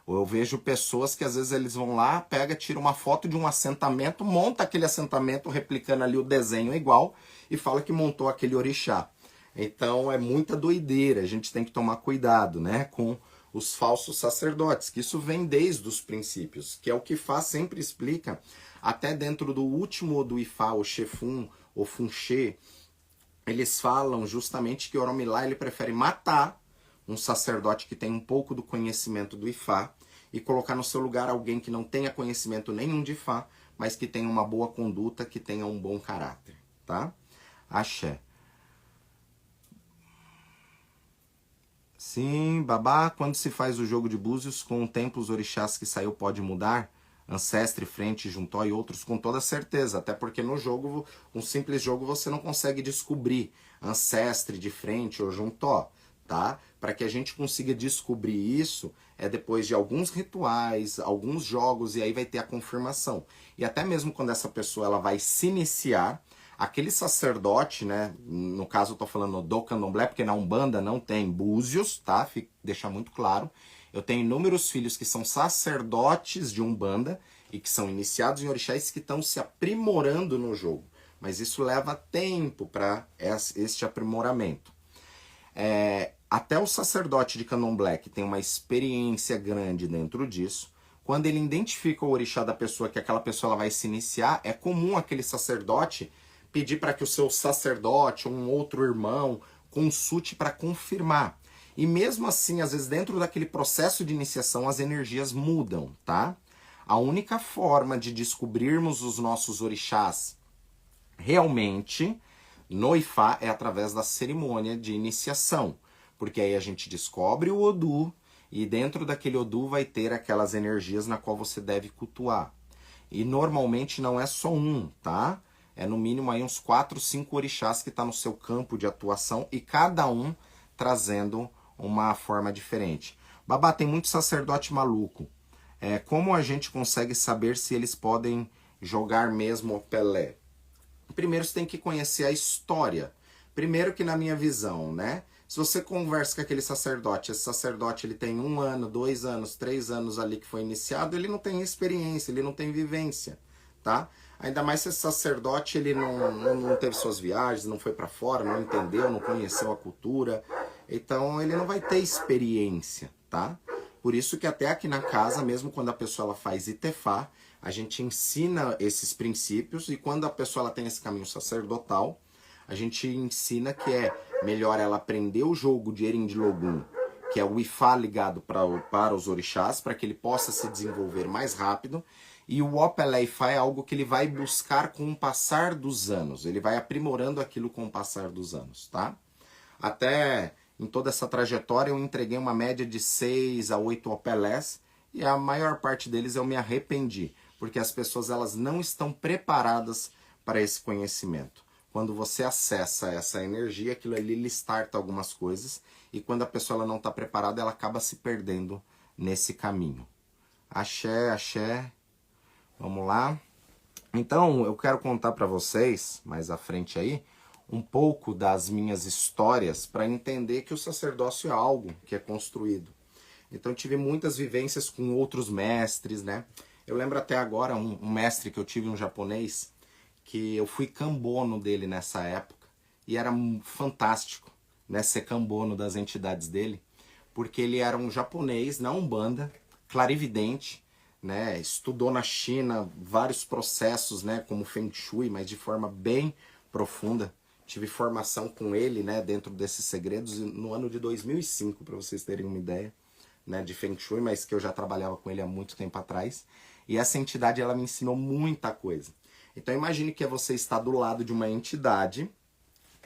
Eu vejo pessoas que às vezes eles vão lá, pega, tira uma foto de um assentamento, monta aquele assentamento replicando ali o desenho igual e fala que montou aquele orixá. Então é muita doideira, a gente tem que tomar cuidado, né, com os falsos sacerdotes, que isso vem desde os princípios, que é o que Fá sempre explica, até dentro do último do Ifá, o Xefun, o Funxê, eles falam justamente que o Oromilá ele prefere matar um sacerdote que tem um pouco do conhecimento do Ifá e colocar no seu lugar alguém que não tenha conhecimento nenhum de Ifá, mas que tenha uma boa conduta, que tenha um bom caráter, tá? Axé. Sim, babá, quando se faz o jogo de búzios, com o tempo os orixás que saiu pode mudar? Ancestre, frente, juntó e outros, com toda certeza. Até porque no jogo, um simples jogo, você não consegue descobrir ancestre de frente ou juntó, tá? Para que a gente consiga descobrir isso, é depois de alguns rituais, alguns jogos, e aí vai ter a confirmação. E até mesmo quando essa pessoa ela vai se iniciar, aquele sacerdote, né? No caso eu tô falando do candomblé, porque na Umbanda não tem búzios, tá? Deixa muito claro. Eu tenho inúmeros filhos que são sacerdotes de Umbanda e que são iniciados em orixás que estão se aprimorando no jogo. Mas isso leva tempo para este aprimoramento. Até o sacerdote de candomblé, que tem uma experiência grande dentro disso, quando ele identifica o orixá da pessoa, que aquela pessoa ela vai se iniciar, é comum aquele sacerdote pedir para que o seu sacerdote ou um outro irmão consulte para confirmar. E mesmo assim, às vezes dentro daquele processo de iniciação, as energias mudam, tá? A única forma de descobrirmos os nossos orixás realmente no Ifá é através da cerimônia de iniciação. Porque aí a gente descobre o Odu e dentro daquele Odu vai ter aquelas energias na qual você deve cultuar. E normalmente não é só um, tá? É no mínimo aí uns 4, 5 orixás que está no seu campo de atuação e cada um trazendo uma forma diferente. Babá, tem muito sacerdote maluco. Como a gente consegue saber se eles podem jogar mesmo o Pelé? Primeiro você tem que conhecer a história. Primeiro que na minha visão, né? Se você conversa com aquele sacerdote, esse sacerdote ele tem 1 ano, 2 anos, 3 anos ali que foi iniciado, ele não tem experiência, ele não tem vivência, tá? Ainda mais se esse sacerdote ele não teve suas viagens, não foi para fora, não entendeu, não conheceu a cultura. Então ele não vai ter experiência, tá? Por isso que até aqui na casa, mesmo quando a pessoa ela faz Itefá, a gente ensina esses princípios e quando a pessoa ela tem esse caminho sacerdotal, a gente ensina que é melhor ela aprender o jogo de Erindilogum, que é o Ifá ligado para os orixás, para que ele possa se desenvolver mais rápido. E o Opelé Ifá é algo que ele vai buscar com o passar dos anos. Ele vai aprimorando aquilo com o passar dos anos, tá? Até em toda essa trajetória eu entreguei uma média de 6 a 8 Opelés e a maior parte deles eu me arrependi, porque as pessoas elas não estão preparadas para esse conhecimento. Quando você acessa essa energia, aquilo ali lhe starta algumas coisas e quando a pessoa ela não está preparada, ela acaba se perdendo nesse caminho. Axé, axé. Vamos lá. Então, eu quero contar para vocês, mais à frente aí, um pouco das minhas histórias para entender que o sacerdócio é algo que é construído. Então, eu tive muitas vivências com outros mestres, né? Eu lembro até agora um mestre que eu tive, um japonês, que eu fui cambono dele nessa época. E era fantástico, né, ser cambono das entidades dele, porque ele era um japonês na Umbanda, clarividente, né, estudou na China vários processos, né, como Feng Shui, mas de forma bem profunda. Tive formação com ele, né, dentro desses segredos no ano de 2005, para vocês terem uma ideia, né, de Feng Shui, mas que eu já trabalhava com ele há muito tempo atrás. E essa entidade ela me ensinou muita coisa. Então imagine que você está do lado de uma entidade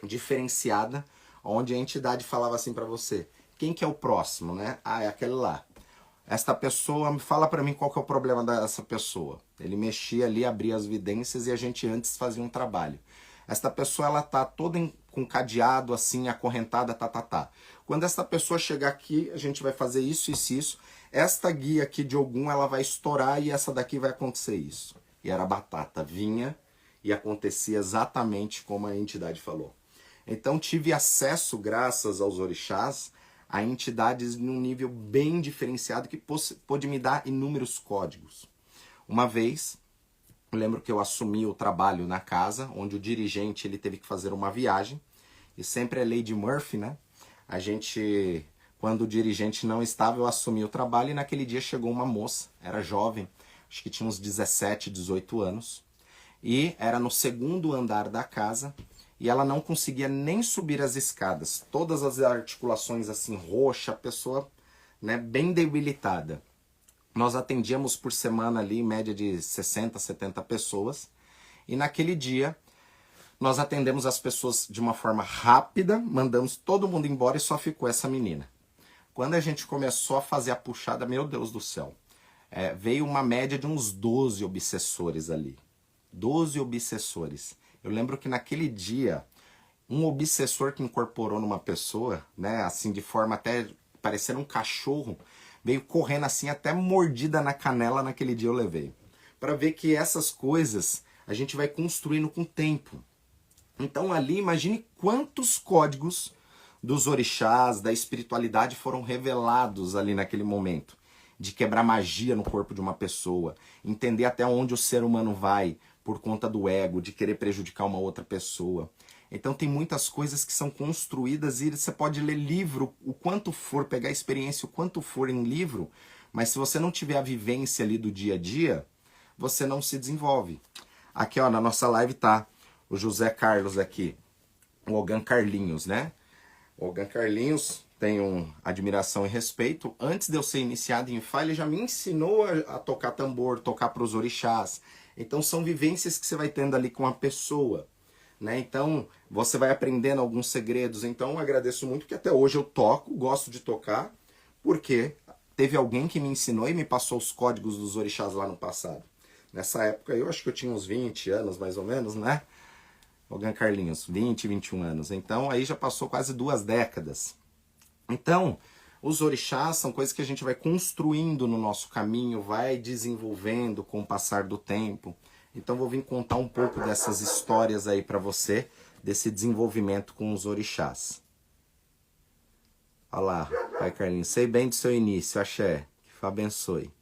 diferenciada, onde a entidade falava assim para você: quem que é o próximo, né? Ah, é aquele lá. Esta pessoa, fala para mim qual que é o problema dessa pessoa. Ele mexia ali, abria as vidências e a gente antes fazia um trabalho. Esta pessoa ela tá toda com cadeado assim, acorrentada, tá. Quando esta pessoa chegar aqui, a gente vai fazer isso, isso, isso. Esta guia aqui de Ogum, ela vai estourar e essa daqui vai acontecer isso. E era batata, vinha e acontecia exatamente como a entidade falou. Então tive acesso, graças aos orixás, a entidades num nível bem diferenciado que pôde me dar inúmeros códigos. Uma vez, eu lembro que eu assumi o trabalho na casa, onde o dirigente ele teve que fazer uma viagem, e sempre é lei de Murphy, né? A gente, quando o dirigente não estava, eu assumi o trabalho, e naquele dia chegou uma moça, era jovem, acho que tinha uns 17, 18 anos, e era no segundo andar da casa, e ela não conseguia nem subir as escadas. Todas as articulações assim, roxa, a pessoa, né, bem debilitada. Nós atendíamos por semana ali, em média de 60, 70 pessoas. E naquele dia, nós atendemos as pessoas de uma forma rápida, mandamos todo mundo embora e só ficou essa menina. Quando a gente começou a fazer a puxada, meu Deus do céu, veio uma média de uns 12 obsessores ali. 12 obsessores. Eu lembro que naquele dia, um obsessor que incorporou numa pessoa, né, assim de forma até parecendo um cachorro, veio correndo assim, até mordida na canela naquele dia eu levei. Para ver que essas coisas a gente vai construindo com o tempo. Então ali, imagine quantos códigos dos orixás, da espiritualidade foram revelados ali naquele momento. De quebrar magia no corpo de uma pessoa, entender até onde o ser humano vai por conta do ego, de querer prejudicar uma outra pessoa. Então tem muitas coisas que são construídas e você pode ler livro o quanto for, pegar experiência o quanto for em livro, mas se você não tiver a vivência ali do dia a dia, você não se desenvolve. Aqui ó, na nossa live tá o José Carlos aqui, o Ogan Carlinhos, né? O Ogan Carlinhos, tenho admiração e respeito. Antes de eu ser iniciado em Ifá, ele já me ensinou a tocar tambor, tocar para os orixás. Então são vivências que você vai tendo ali com a pessoa, né? Então você vai aprendendo alguns segredos. Então eu agradeço muito que até hoje eu toco, gosto de tocar, porque teve alguém que me ensinou e me passou os códigos dos orixás lá no passado. Nessa época eu acho que eu tinha uns 20 anos mais ou menos, né? Ogan Carlinhos, 20, 21 anos. Então aí já passou quase 2 décadas. Então, os orixás são coisas que a gente vai construindo no nosso caminho, vai desenvolvendo com o passar do tempo. Então vou vir contar um pouco dessas histórias aí para você, desse desenvolvimento com os orixás. Olha lá, Pai Carlinhos, sei bem do seu início, axé, que Fá abençoe.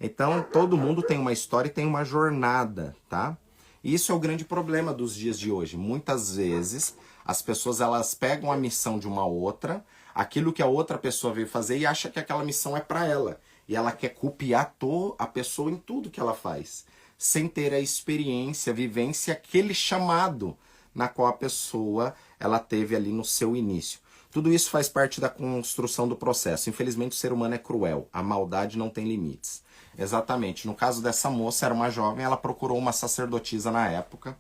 Então, todo mundo tem uma história e tem uma jornada, tá? E isso é o grande problema dos dias de hoje. Muitas vezes, as pessoas elas pegam a missão de uma outra, aquilo que a outra pessoa veio fazer e acha que aquela missão é para ela. E ela quer copiar a pessoa em tudo que ela faz, sem ter a experiência, a vivência, aquele chamado na qual a pessoa ela teve ali no seu início. Tudo isso faz parte da construção do processo. Infelizmente o ser humano é cruel, a maldade não tem limites. Exatamente, no caso dessa moça, era uma jovem, ela procurou uma sacerdotisa na época,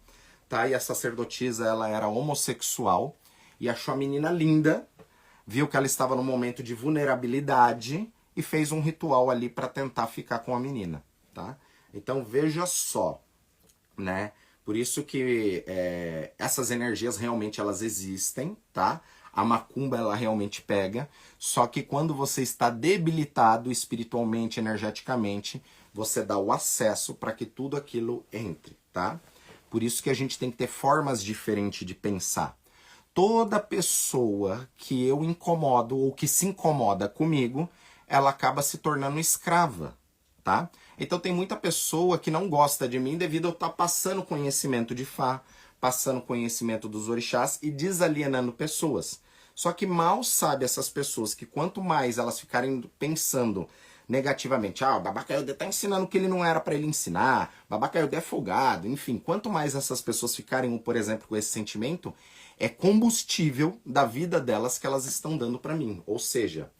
tá? E a sacerdotisa, ela era homossexual e achou a menina linda, viu que ela estava num momento de vulnerabilidade e fez um ritual ali para tentar ficar com a menina, tá? Então veja só, né? Por isso que essas energias realmente elas existem, tá? A macumba ela realmente pega, só que quando você está debilitado espiritualmente, energeticamente, você dá o acesso para que tudo aquilo entre, tá? Por isso que a gente tem que ter formas diferentes de pensar. Toda pessoa que eu incomodo ou que se incomoda comigo, ela acaba se tornando escrava, tá? Então tem muita pessoa que não gosta de mim devido a eu estar passando conhecimento de Fá, passando conhecimento dos orixás e desalienando pessoas. Só que mal sabe essas pessoas que quanto mais elas ficarem pensando negativamente, o Babaca Yodé tá ensinando o que ele não era para ele ensinar, Babaca Yodé é folgado, enfim, quanto mais essas pessoas ficarem, por exemplo, com esse sentimento, é combustível da vida delas que elas estão dando para mim. Ou seja,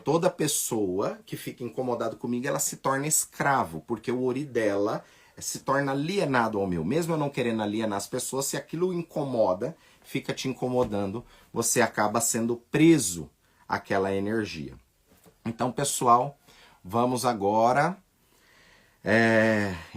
toda pessoa que fica incomodada comigo, ela se torna escravo, porque o ori dela se torna alienado ao meu. Mesmo eu não querendo alienar as pessoas, se aquilo incomoda, fica te incomodando, você acaba sendo preso àquela energia. Então, pessoal, vamos agora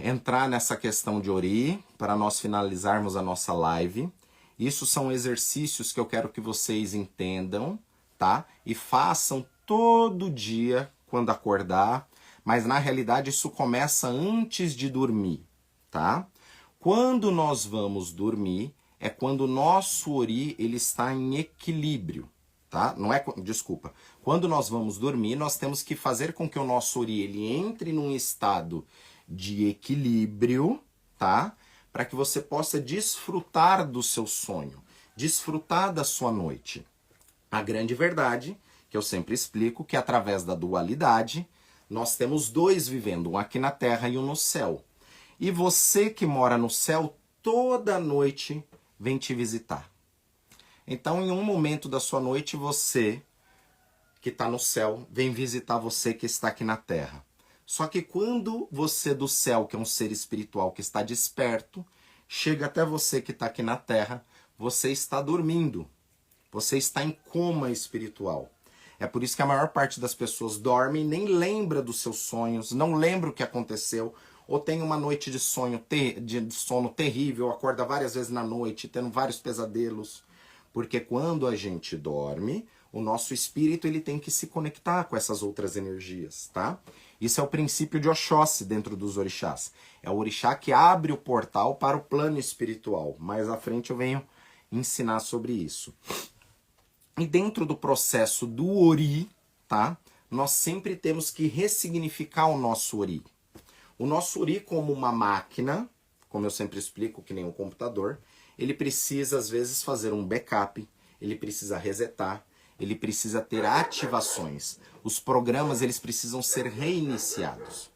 entrar nessa questão de ori, para nós finalizarmos a nossa live. Isso são exercícios que eu quero que vocês entendam, tá? E façam todo dia quando acordar, mas na realidade isso começa antes de dormir, tá? Quando nós vamos dormir é quando o nosso ori ele está em equilíbrio, tá? Não é, desculpa. Quando nós vamos dormir, nós temos que fazer com que o nosso ori ele entre num estado de equilíbrio, tá? Para que você possa desfrutar do seu sonho, desfrutar da sua noite. A grande verdade, que eu sempre explico, que através da dualidade, nós temos dois vivendo, um aqui na Terra e um no céu. E você que mora no céu, toda noite vem te visitar. Então, em um momento da sua noite, você que está no céu vem visitar você que está aqui na Terra. Só que quando você do céu, que é um ser espiritual que está desperto, chega até você que está aqui na Terra, você está dormindo. Você está em coma espiritual. É por isso que a maior parte das pessoas dorme e nem lembra dos seus sonhos, não lembra o que aconteceu, ou tem uma noite de sono terrível, acorda várias vezes na noite, tendo vários pesadelos. Porque quando a gente dorme, o nosso espírito ele tem que se conectar com essas outras energias, tá? Isso é o princípio de Oxóssi dentro dos orixás. É o orixá que abre o portal para o plano espiritual. Mais à frente eu venho ensinar sobre isso. E dentro do processo do ori, tá? Nós sempre temos que ressignificar o nosso ori. O nosso ori como uma máquina, como eu sempre explico, que nem um computador, ele precisa às vezes fazer um backup, ele precisa resetar, ele precisa ter ativações. Os programas eles precisam ser reiniciados.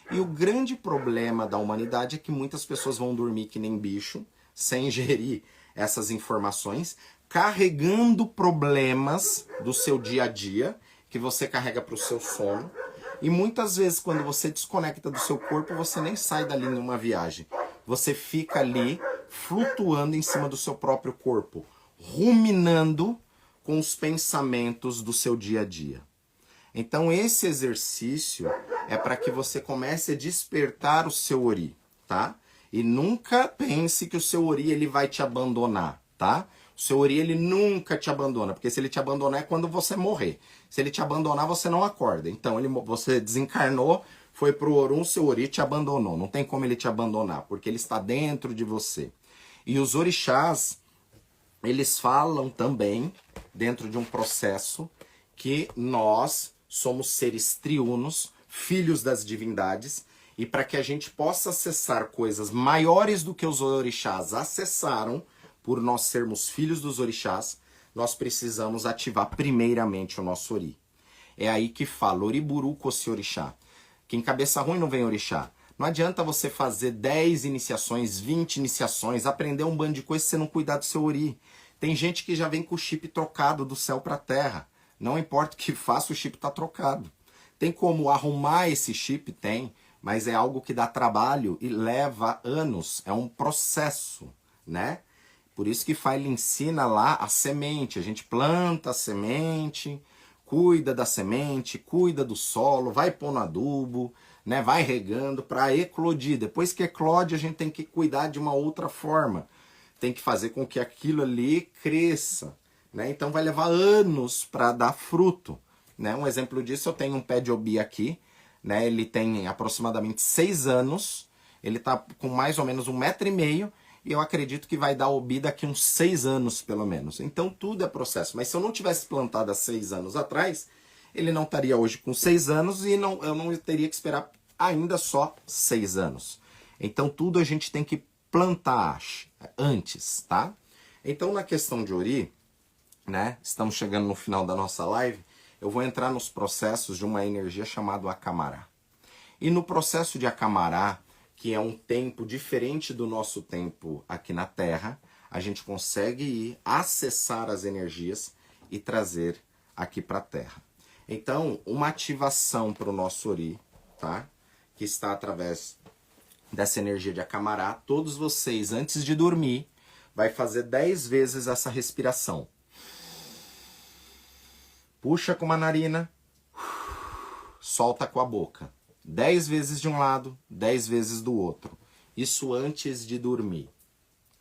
E o grande problema da humanidade é que muitas pessoas vão dormir que nem bicho, sem gerir essas informações, carregando problemas do seu dia a dia, que você carrega para o seu sono. E muitas vezes, quando você desconecta do seu corpo, você nem sai dali numa viagem. Você fica ali, flutuando em cima do seu próprio corpo, ruminando com os pensamentos do seu dia a dia. Então, esse exercício é para que você comece a despertar o seu ori, tá? E nunca pense que o seu ori ele vai te abandonar, tá? O seu ori ele nunca te abandona, porque se ele te abandonar é quando você morrer. Se ele te abandonar, você não acorda. Então, você desencarnou, foi pro Orum, seu ori te abandonou. Não tem como ele te abandonar, porque ele está dentro de você. E os orixás, eles falam também, dentro de um processo, que nós somos seres triunos, filhos das divindades, e para que a gente possa acessar coisas maiores do que os orixás acessaram, por nós sermos filhos dos orixás, nós precisamos ativar primeiramente o nosso ori. É aí que fala, oriburu kosi orixá. Que em cabeça ruim não vem orixá. Não adianta você fazer 10 iniciações, 20 iniciações, aprender um bando de coisas se você não cuidar do seu ori. Tem gente que já vem com o chip trocado do céu para a terra. Não importa o que faça, o chip está trocado. Tem como arrumar esse chip? Tem, mas é algo que dá trabalho e leva anos. É um processo, né? Por isso que File ensina lá a semente. A gente planta a semente, cuida da semente, cuida do solo, vai pondo adubo, né? Vai regando para eclodir. Depois que eclode, a gente tem que cuidar de uma outra forma. Tem que fazer com que aquilo ali cresça, né? Então vai levar anos para dar fruto, né? Um exemplo disso, eu tenho um pé de obi aqui, né? Ele tem aproximadamente 6 anos, ele está com mais ou menos 1,5 m, e eu acredito que vai dar obi daqui uns 6 anos, pelo menos. Então tudo é processo. Mas se eu não tivesse plantado há 6 anos atrás, ele não estaria hoje com 6 anos e eu não teria que esperar ainda só 6 anos. Então tudo a gente tem que plantar antes, tá? Então na questão de ori, né? Estamos chegando no final da nossa live, eu vou entrar nos processos de uma energia chamada Akamará. E no processo de Akamará, que é um tempo diferente do nosso tempo aqui na Terra, a gente consegue ir acessar as energias e trazer aqui para a Terra. Então, uma ativação para o nosso ori, tá? Que está através dessa energia de Akamará, todos vocês, antes de dormir, vai fazer 10 vezes essa respiração. Puxa com uma narina, solta com a boca. 10 vezes de um lado, 10 vezes do outro. Isso antes de dormir.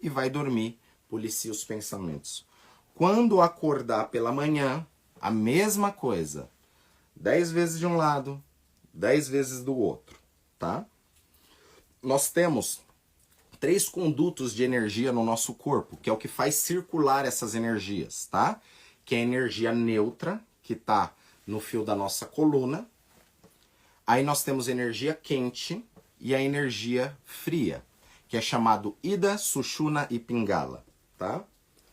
E vai dormir policia os pensamentos. Quando acordar pela manhã, a mesma coisa. 10 vezes de um lado, 10 vezes do outro, tá? Nós temos 3 condutos de energia no nosso corpo, que é o que faz circular essas energias, tá? Que é a energia neutra, que está no fio da nossa coluna. Aí nós temos energia quente e a energia fria, que é chamado Ida, Sushumna e Pingala, tá?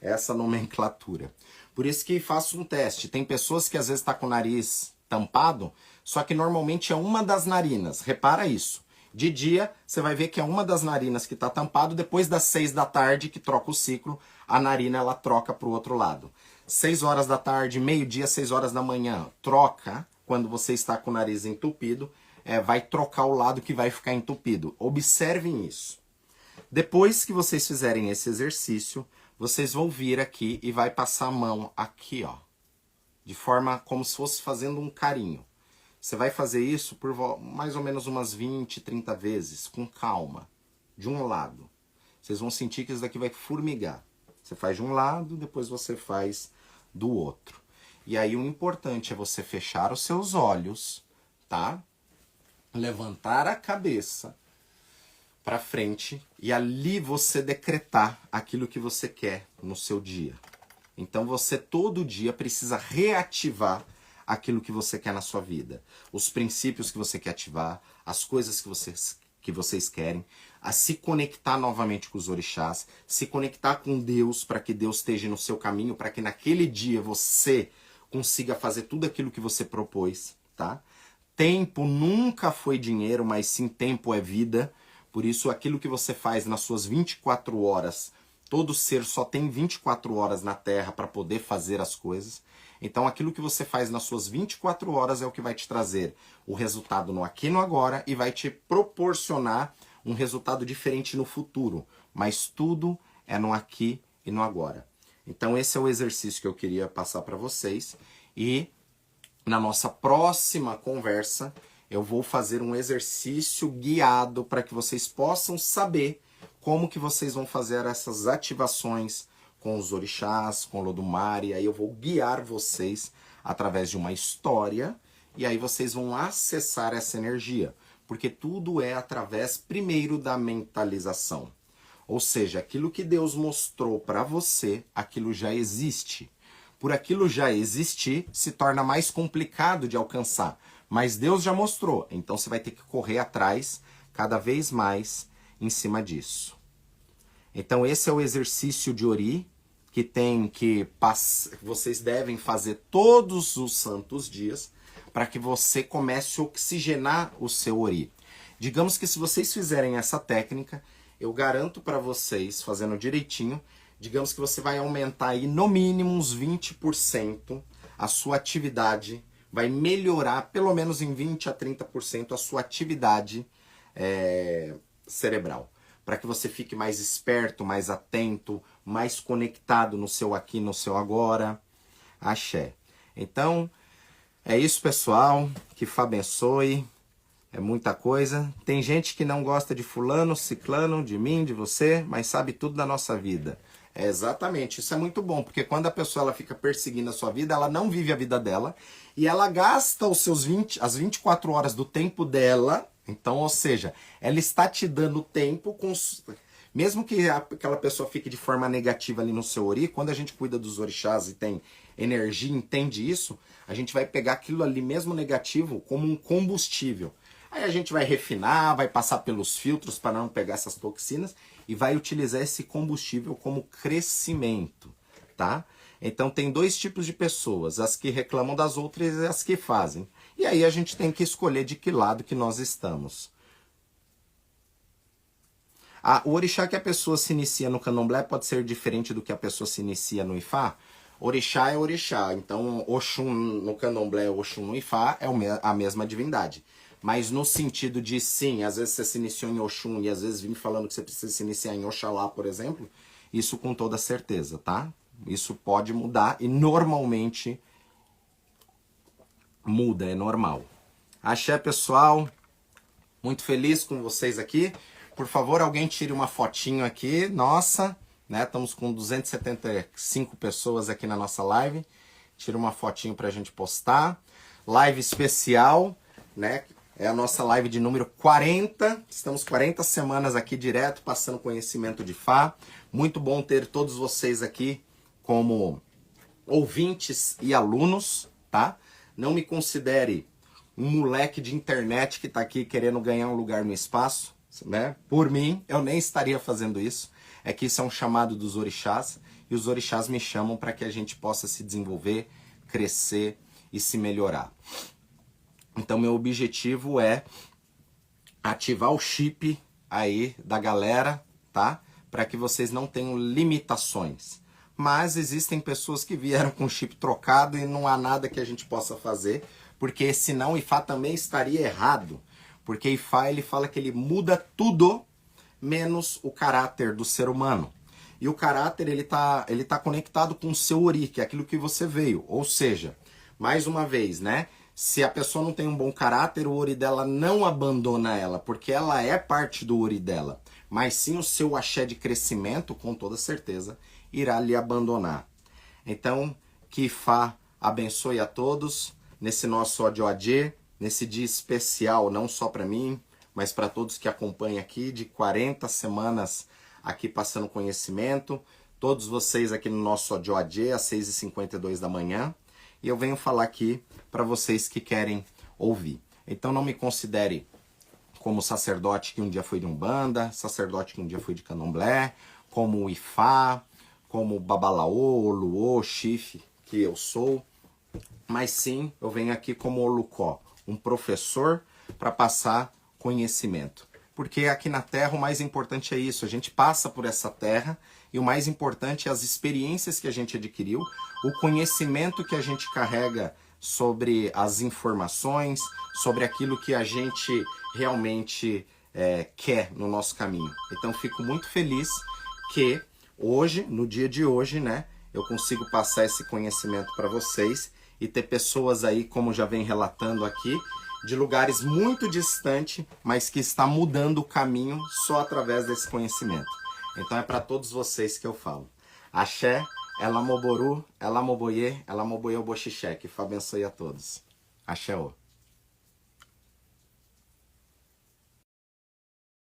Essa nomenclatura. Por isso que faço um teste. Tem pessoas que às vezes tá com o nariz tampado, só que normalmente é uma das narinas. Repara isso. De dia, você vai ver que é uma das narinas que está tampado. Depois das 6 da tarde, que troca o ciclo, a narina ela troca para o outro lado. 6 horas da tarde, meio-dia, 6 horas da manhã, troca. Quando você está com o nariz entupido, vai trocar o lado que vai ficar entupido. Observem isso. Depois que vocês fizerem esse exercício, vocês vão vir aqui e vai passar a mão aqui, ó. De forma como se fosse fazendo um carinho. Você vai fazer isso por mais ou menos umas 20, 30 vezes, com calma, de um lado. Vocês vão sentir que isso daqui vai formigar. Você faz de um lado, depois você faz do outro. E aí o importante é você fechar os seus olhos, tá? Levantar a cabeça para frente e ali você decretar aquilo que você quer no seu dia. Então você todo dia precisa reativar aquilo que você quer na sua vida. Os princípios que você quer ativar, as coisas que vocês querem, a se conectar novamente com os orixás, se conectar com Deus para que Deus esteja no seu caminho, para que naquele dia você consiga fazer tudo aquilo que você propôs, tá? Tempo nunca foi dinheiro, mas sim tempo é vida. Por isso aquilo que você faz nas suas 24 horas, todo ser só tem 24 horas na Terra para poder fazer as coisas. Então aquilo que você faz nas suas 24 horas é o que vai te trazer o resultado no aqui e no agora e vai te proporcionar um resultado diferente no futuro. Mas tudo é no aqui e no agora. Então esse é o exercício que eu queria passar para vocês. E na nossa próxima conversa eu vou fazer um exercício guiado para que vocês possam saber como que vocês vão fazer essas ativações com os orixás, com o Lodumare. Aí eu vou guiar vocês através de uma história e aí vocês vão acessar essa energia. Porque tudo é através, primeiro, da mentalização. Ou seja, aquilo que Deus mostrou para você, aquilo já existe. Por aquilo já existir, se torna mais complicado de alcançar. Mas Deus já mostrou, então você vai ter que correr atrás cada vez mais em cima disso. Então esse é o exercício de Ori, que vocês devem fazer todos os santos dias, para que você comece a oxigenar o seu Ori. Digamos que se vocês fizerem essa técnica, eu garanto para vocês, fazendo direitinho, digamos que você vai aumentar aí no mínimo uns 20% a sua atividade, vai melhorar pelo menos em 20 a 30% a sua atividade cerebral. Para que você fique mais esperto, mais atento, mais conectado no seu aqui, no seu agora. Axé. Então, é isso, pessoal. Que Fá abençoe. É muita coisa. Tem gente que não gosta de fulano, ciclano, de mim, de você, mas sabe tudo da nossa vida. Exatamente, isso é muito bom, porque quando a pessoa ela fica perseguindo a sua vida, ela não vive a vida dela, e ela gasta as 24 horas do tempo dela, então, ou seja, ela está te dando tempo, mesmo que aquela pessoa fique de forma negativa ali no seu ori, quando a gente cuida dos orixás e tem energia, entende isso, a gente vai pegar aquilo ali mesmo negativo como um combustível. Aí a gente vai refinar, vai passar pelos filtros para não pegar essas toxinas e vai utilizar esse combustível como crescimento, tá? Então tem 2 tipos de pessoas, as que reclamam das outras e as que fazem. E aí a gente tem que escolher de que lado que nós estamos. O orixá que a pessoa se inicia no candomblé pode ser diferente do que a pessoa se inicia no Ifá. Orixá é orixá, então Oxum no candomblé, Oxum no Ifá é a mesma divindade. Mas no sentido de, sim, às vezes você se iniciou em Oxum e às vezes vim falando que você precisa se iniciar em Oxalá, por exemplo, isso com toda certeza, tá? Isso pode mudar e normalmente muda, é normal. Axé, pessoal, muito feliz com vocês aqui. Por favor, alguém tire uma fotinho aqui, nossa, né? Estamos com 275 pessoas aqui na nossa live. Tira uma fotinho pra gente postar. Live especial, né? É a nossa live de número 40. Estamos 40 semanas aqui direto, passando conhecimento de Fá. Muito bom ter todos vocês aqui como ouvintes e alunos, tá? Não me considere um moleque de internet que tá aqui querendo ganhar um lugar no espaço, né? Por mim, eu nem estaria fazendo isso. É que isso é um chamado dos orixás, e os orixás me chamam para que a gente possa se desenvolver, crescer e se melhorar. Então, meu objetivo é ativar o chip aí da galera, tá? Para que vocês não tenham limitações. Mas existem pessoas que vieram com o chip trocado e não há nada que a gente possa fazer, porque senão o Ifá também estaria errado. Porque Ifá, ele fala que ele muda tudo menos o caráter do ser humano. E o caráter, ele tá conectado com o seu ori, que é aquilo que você veio. Ou seja, mais uma vez, né? Se a pessoa não tem um bom caráter, o ori dela não abandona ela, porque ela é parte do ori dela. Mas sim o seu axé de crescimento, com toda certeza, irá lhe abandonar. Então, que Ifá abençoe a todos nesse nosso Odioadê, nesse dia especial, não só para mim, mas para todos que acompanham aqui, de 40 semanas aqui passando conhecimento, todos vocês aqui no nosso Odioadê, às 6h52 da manhã, e eu venho falar aqui para vocês que querem ouvir. Então não me considere como sacerdote que um dia foi de Umbanda, sacerdote que um dia foi de Candomblé, como Ifá, como Babalaô, Oluô, Chife, que eu sou, mas sim, eu venho aqui como Olucó, um professor para passar conhecimento. Porque aqui na Terra o mais importante é isso, a gente passa por essa terra e o mais importante é as experiências que a gente adquiriu, o conhecimento que a gente carrega sobre as informações, sobre aquilo que a gente realmente quer no nosso caminho. Então fico muito feliz que hoje, no dia de hoje, né, eu consigo passar esse conhecimento para vocês e ter pessoas aí, como já vem relatando aqui, de lugares muito distantes, mas que está mudando o caminho só através desse conhecimento. Então é para todos vocês que eu falo. Axé, Elamoboru, Elamoboye, Elamoboye Oboxixé, que Fá abençoe a todos. Axé, ó.